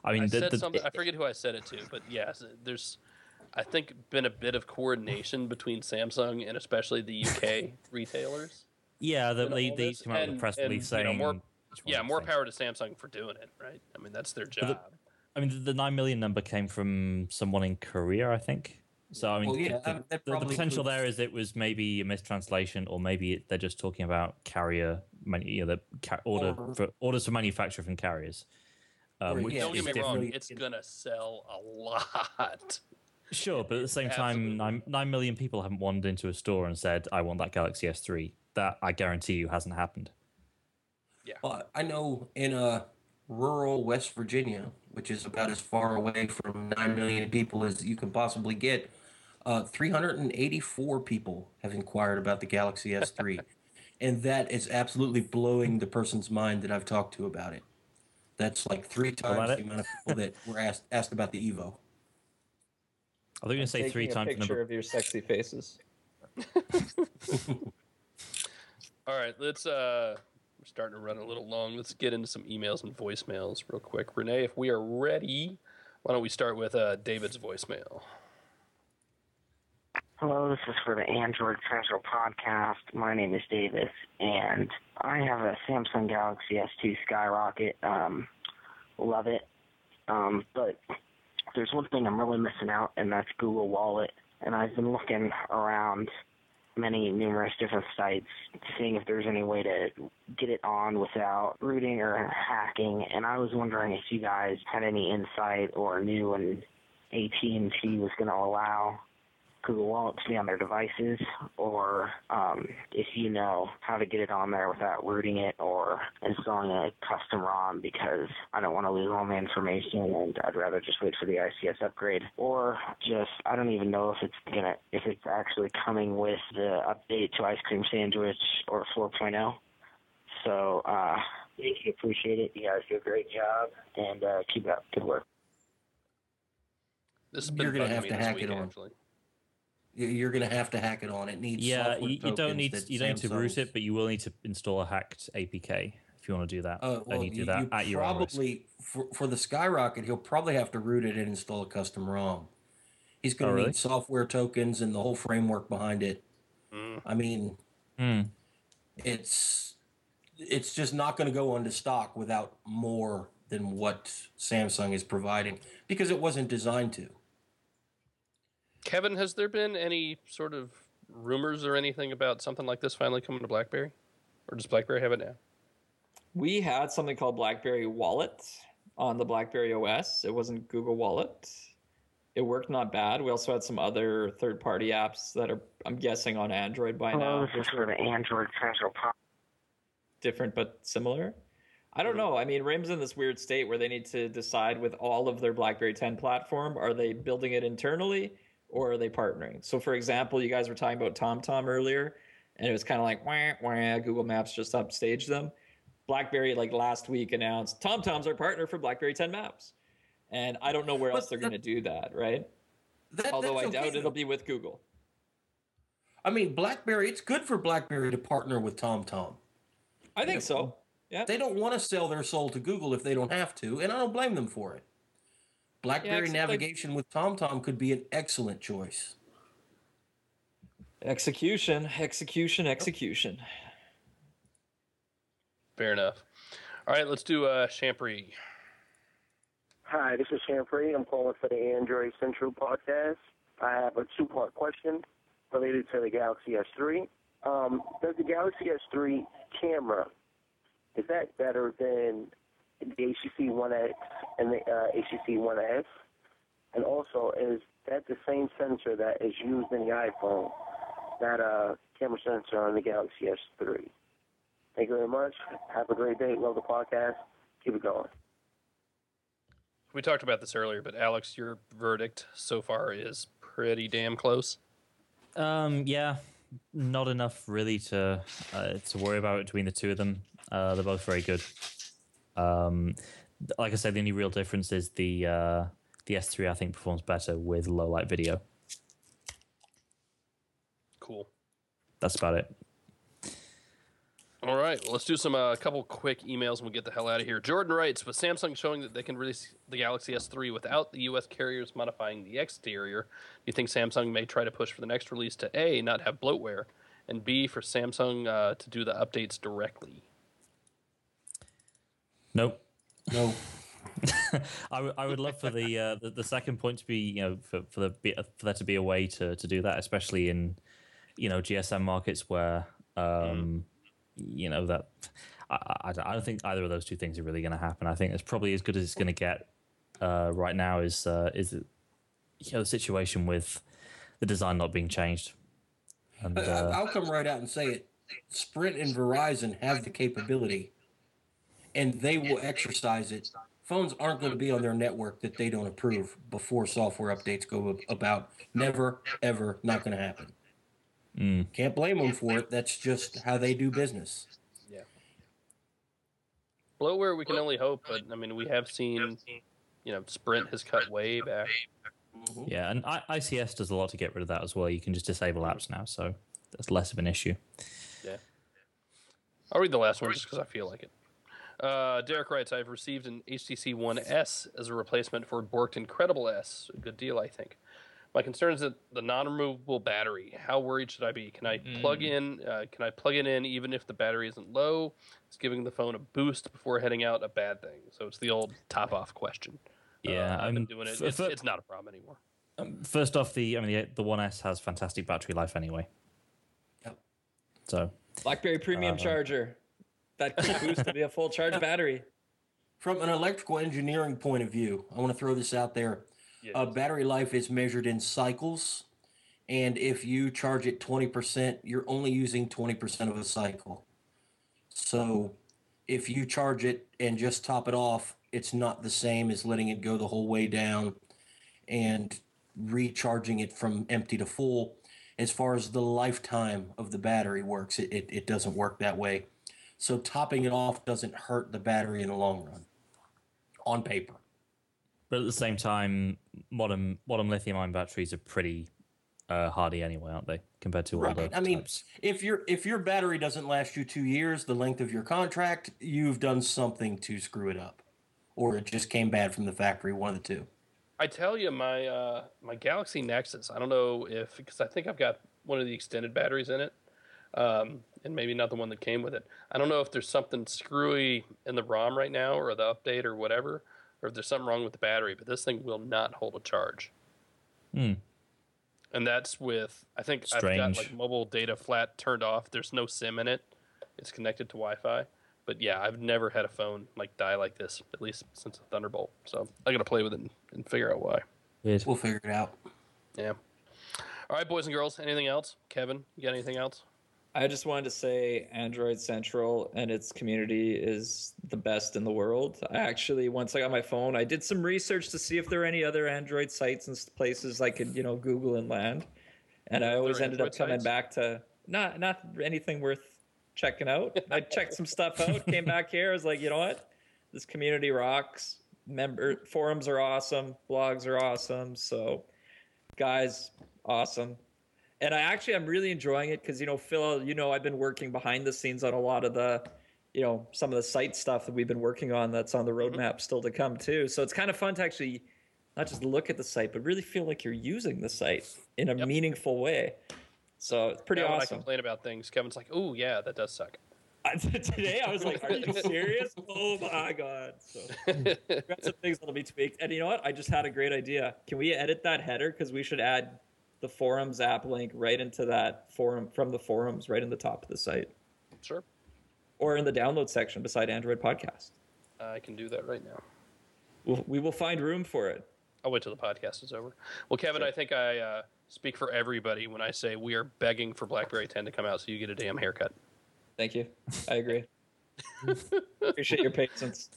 I mean, I forget who I said it to, but yes, there's... I think been a bit of coordination between Samsung and especially the UK retailers. Yeah, they came out with a press release saying... more power to Samsung for doing it, right? I mean, that's their job. The 9 million number came from someone in Korea, I think. So, I mean, the potential there is it was maybe a mistranslation, or maybe they're just talking about carrier, orders for manufacture from carriers. Don't get me wrong, it's going to sell a lot. Sure, but at the same time, 9 million people haven't wandered into a store and said, I want that Galaxy S3. That, I guarantee you, hasn't happened. Yeah. Well, I know in rural West Virginia, which is about as far away from 9 million people as you can possibly get, 384 people have inquired about the Galaxy S3. And that is absolutely blowing the person's mind that I've talked to about it. That's like 3 times the amount of people that were asked about the Evo. I think you say 3 times a picture of your sexy faces. All right, let's we're starting to run a little long. Let's get into some emails and voicemails real quick. Renee, if we are ready, why don't we start with David's voicemail? Hello, this is for the Android Central podcast. My name is Davis, and I have a Samsung Galaxy S2 Skyrocket. Love it. But there's one thing I'm really missing out, and that's Google Wallet. And I've been looking around numerous different sites, seeing if there's any way to get it on without rooting or hacking. And I was wondering if you guys had any insight or knew when AT&T was going to allow Google Wallet to be on their devices, or if you know how to get it on there without rooting it or installing a custom ROM, because I don't want to lose all my information and I'd rather just wait for the ICS upgrade. Or just, I don't even know if it's actually coming with the update to Ice Cream Sandwich or 4.0. So, thank you, appreciate it. You guys do a great job, and keep up. Good work. This has been You're going to have me to this hack week, it on. actually. You're going to have to hack it on. It needs software you don't tokens need that you don't need to root Samsung's- it, but you will need to install a hacked APK if you want to do that. Well, And you do that you at your own risk. probably for the Skyrocket, he'll probably have to root it and install a custom ROM. He's going Oh, to really? need software tokens and the whole framework behind it. I mean, it's just not going to go onto stock without more than what Samsung is providing because it wasn't designed to. Kevin, has there been any sort of rumors or anything about something like this finally coming to BlackBerry? Or does BlackBerry have it now? We had something called BlackBerry Wallet on the BlackBerry OS. It wasn't Google Wallet. It worked not bad. We also had some other third-party apps that are, I'm guessing, on Android by now. This is for the Android Central Podcast. Different but similar. I don't know. I mean, RIM's in this weird state where they need to decide with all of their BlackBerry 10 platform, are they building it internally or are they partnering? So, for example, you guys were talking about TomTom earlier, and it was kind of like, wah, wah, Google Maps just upstaged them. BlackBerry, like last week, announced TomTom's our partner for BlackBerry 10 Maps. And I don't know where else they're going to do that, right? Although I doubt it'll be with Google. I mean, BlackBerry, it's good for BlackBerry to partner with TomTom. I think so. Yeah. They don't want to sell their soul to Google if they don't have to, and I don't blame them for it. BlackBerry navigation with TomTom could be an excellent choice. Execution. Fair enough. All right, let's do Champree. Hi, this is Champree. I'm calling for the Android Central Podcast. I have a two-part question related to the Galaxy S3. Does the Galaxy S3 camera, is that better than the HTC One X and the HTC One S? And also, is that the same sensor that is used in the iPhone, that camera sensor on the Galaxy S3? Thank you very much. Have a great day. Love the podcast. Keep it going. We talked about this earlier, but Alex, your verdict so far is pretty damn close. Yeah, not enough really to worry about between the two of them. They're both very good. Like I said, the only real difference is the S3 I think performs better with low light video. Cool. That's about it. All right, well, let's do some couple quick emails and we'll get the hell out of here. Jordan writes, with Samsung showing that they can release the Galaxy S3 without the U.S. carriers modifying the exterior, do you think Samsung may try to push for the next release to A, not have bloatware, and B, for Samsung to do the updates directly? Nope. No. I would love for the second point to be, for there to be a way to do that, especially in, GSM markets where, that I don't think either of those two things are really going to happen. I think it's probably as good as it's going to get right now is the situation with the design not being changed. And I'll come right out and say it. Sprint and Verizon have the capability, and they will exercise it. Phones aren't going to be on their network that they don't approve before software updates go about. Never, ever, not going to happen. Can't blame them for it. That's just how they do business. Yeah. Bloatware, we can only hope, but I mean, we have seen, Sprint has cut way back. Yeah, and ICS does a lot to get rid of that as well. You can just disable apps now, so that's less of an issue. Yeah. I'll read the last one just because I feel like it. Derek writes, I've received an HTC One S as a replacement for Borked Incredible S. A good deal, I think. My concern is that the non-removable battery. How worried should I be? Can I plug in? Can I plug it in even if the battery isn't low? Is giving the phone a boost before heading out a bad thing? So it's the old top-off question. Yeah, I've been doing it. It's not a problem anymore. First off, the One S has fantastic battery life anyway. Yep. So BlackBerry Premium Charger. That could boost to be a full charge battery. From an electrical engineering point of view, I want to throw this out there. Yes. Battery life is measured in cycles, and if you charge it 20%, you're only using 20% of a cycle. So if you charge it and just top it off, it's not the same as letting it go the whole way down and recharging it from empty to full. As far as the lifetime of the battery works, it doesn't work that way. So topping it off doesn't hurt the battery in the long run, on paper. But at the same time, modern lithium-ion batteries are pretty hardy anyway, aren't they? Compared to Right. older I mean, types. if your battery doesn't last you 2 years, the length of your contract, you've done something to screw it up, or it just came bad from the factory. One of the two. I tell you, my Galaxy Nexus. I don't know if because I think I've got one of the extended batteries in it, and maybe not the one that came with it. I don't know if there's something screwy in the ROM right now, or the update, or whatever, or if there's something wrong with the battery. But this thing will not hold a charge. And that's with, I think I've got like mobile data flat turned off. There's no SIM in it. It's connected to Wi-Fi. But yeah, I've never had a phone like die like this, at least since the Thunderbolt. So I got to play with it and figure out why. Weird. We'll figure it out. Yeah. All right, boys and girls. Anything else? Kevin, you got anything else? I just wanted to say Android Central and its community is the best in the world. I actually, once I got my phone, I did some research to see if there are any other Android sites and places I could, Google and land. And I always ended up coming back to not anything worth checking out. I checked some stuff out, came back here. I was like, you know what? This community rocks. Forums are awesome. Blogs are awesome. So, guys, awesome. And I'm really enjoying it because, Phil, I've been working behind the scenes on a lot of the, some of the site stuff that we've been working on that's on the roadmap still to come too. So it's kind of fun to actually not just look at the site, but really feel like you're using the site in a meaningful way. So it's pretty awesome. When I complain about things, Kevin's like, "Oh yeah, that does suck." Today I was like, "Are you serious? Oh my god!" So we've got some things that'll be tweaked. And you know what? I just had a great idea. Can we edit that header? Because we should add the forums app link right into that forum from the forums right in the top of the site. Sure. Or in the download section beside Android Podcast. I can do that right now. We will find room for it. I'll wait till the podcast is over. Well, Kevin, sure. I think I speak for everybody when I say we are begging for BlackBerry 10 to come out so you get a damn haircut. Thank you. I agree. Appreciate your patience.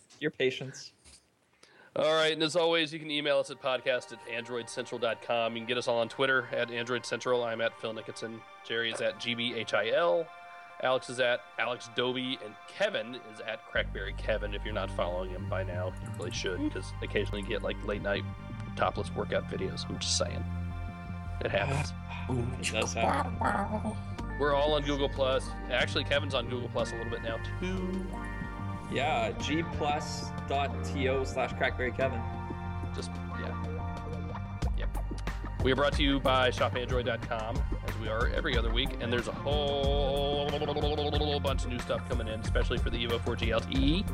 All right, and as always, you can email us at podcast@androidcentral.com. You can get us all on Twitter at Android Central. I'm at Phil Nickinson. Jerry is at GBHIL. Alex is at Alex Doby. And Kevin is at CrackBerry Kevin. If you're not following him by now, you really should, because occasionally you get like late night topless workout videos. I'm just saying. It happens. It does happen. We're all on Google+. Actually, Kevin's on Google+ a little bit now, too. Yeah, gplus.to/CrackBerryKevin. Just, yeah. Yep. We are brought to you by shopandroid.com, as we are every other week, and there's a whole bunch of new stuff coming in, especially for the Evo 4G LTE.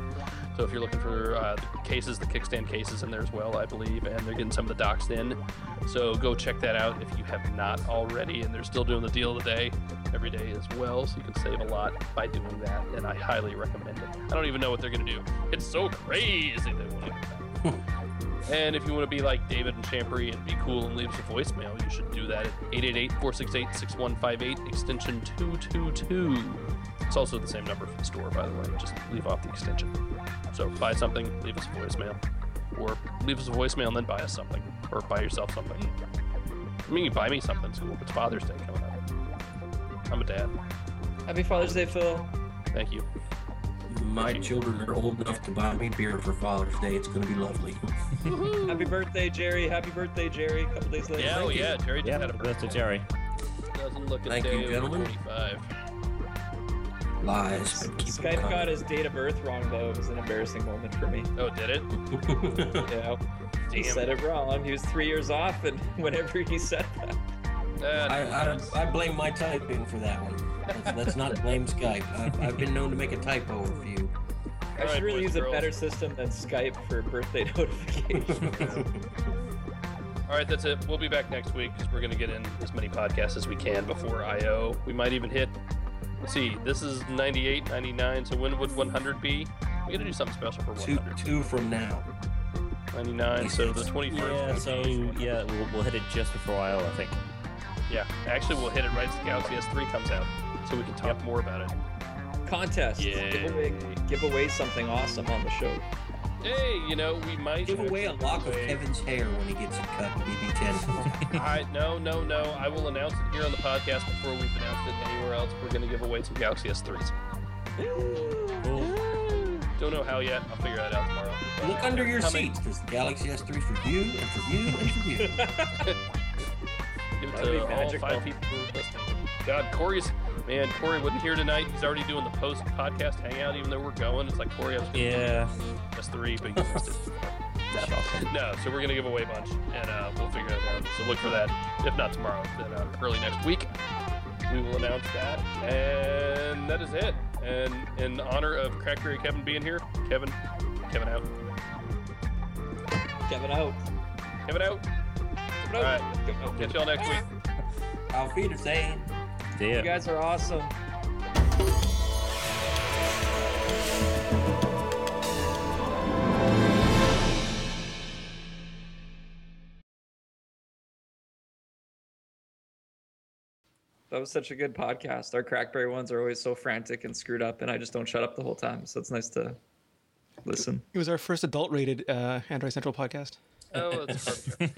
So if you're looking for the cases, the kickstand cases in there as well, I believe, and they're getting some of the docks in. So go check that out if you have not already, and they're still doing the deal of the day every day as well, so you can save a lot by doing that, and I highly recommend it. I don't even know what they're going to do. It's so crazy they want to do that. And if you want to be like David and Champery and be cool and leave us a voicemail, you should do that at 888-468-6158, extension 222. It's also the same number for the store, by the way. Just leave off the extension. So buy something, leave us a voicemail. Or leave us a voicemail and then buy us something. Or buy yourself something. I mean, you buy me something. It's cool. It's Father's Day coming up. I'm a dad. Happy Father's Day, Phil. Thank you. My children are old enough to buy me beer for Father's Day. It's going to be lovely. Happy birthday, Jerry. Happy birthday, Jerry. A couple days later. Yeah, yeah. Jerry just had a birthday, Jerry. Doesn't look a Thank day you, gentlemen. 45. Lies. Skype got his date of birth wrong, though. It was an embarrassing moment for me. Oh, did it? Yeah. He said it wrong. He was 3 years off, and whenever he said that. I blame my typing for that one. Let's not blame Skype. I've been known to make a typo or few. I should really use a better system than Skype for birthday notifications. All right, that's it. We'll be back next week because we're going to get in as many podcasts as we can before I.O. We might even hit, let's see, this is 98, 99, so when would 100 be? We got to do something special for 100. Two from now. 99, so the 21st. Yeah, so yeah, we'll hit it just before I.O., I think. Yeah, actually we'll hit it right as the Galaxy S3 comes out, so we can talk more about it. Contest. Yeah. Give away something awesome on the show. Hey, we might give away a lock of Kevin's hair when he gets it cut in BB10. No. I will announce it here on the podcast before we've announced it anywhere else. We're going to give away some Galaxy S3s. Don't know how yet. I'll figure that out tomorrow. Look under your seats. There's the Galaxy S3 for you, and for you, and for you. Give That'd be to all magical. 5 people who are listening. God, Corey wasn't here tonight. He's already doing the post-podcast hangout, even though we're going. It's like, Corey, I was going to do S3, but you missed it. No, so we're going to give away a bunch, and we'll figure that out. So look for that, if not tomorrow, then early next week. We will announce that, and that is it. And in honor of Crackberry Kevin being here, Kevin out. Kevin out. Kevin out. All right, catch y'all next week. Auf Wiedersehen. See ya. You guys are awesome. That was such a good podcast. Our Crackberry ones are always so frantic and screwed up, and I just don't shut up the whole time. So it's nice to listen. It was our first adult-rated Android Central podcast. Oh, that's hard.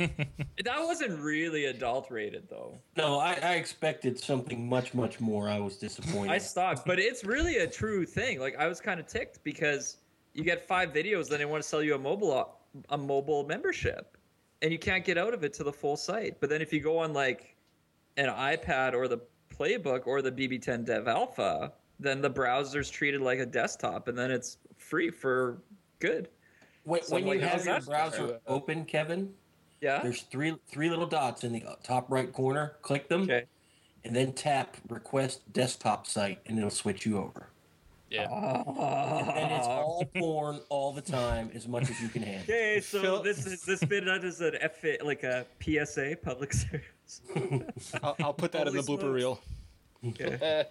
That wasn't really adult rated, though. No, I expected something much, much more. I was disappointed. I stalked, but it's really a true thing. Like, I was kind of ticked because you get 5 videos, then they want to sell you a mobile membership, and you can't get out of it to the full site. But then if you go on like an iPad or the Playbook or the BB10 Dev Alpha, then the browser's treated like a desktop, and then it's free for good. When you have your browser open, Kevin, Yeah. there's three little dots in the top right corner. Click them, Okay. and then tap Request Desktop Site, and it'll switch you over. Yeah. And it's all porn all the time, as much as you can handle. Okay, so Phil- this bit as an like a PSA, public service. I'll put that in the Holy blooper reel. Okay.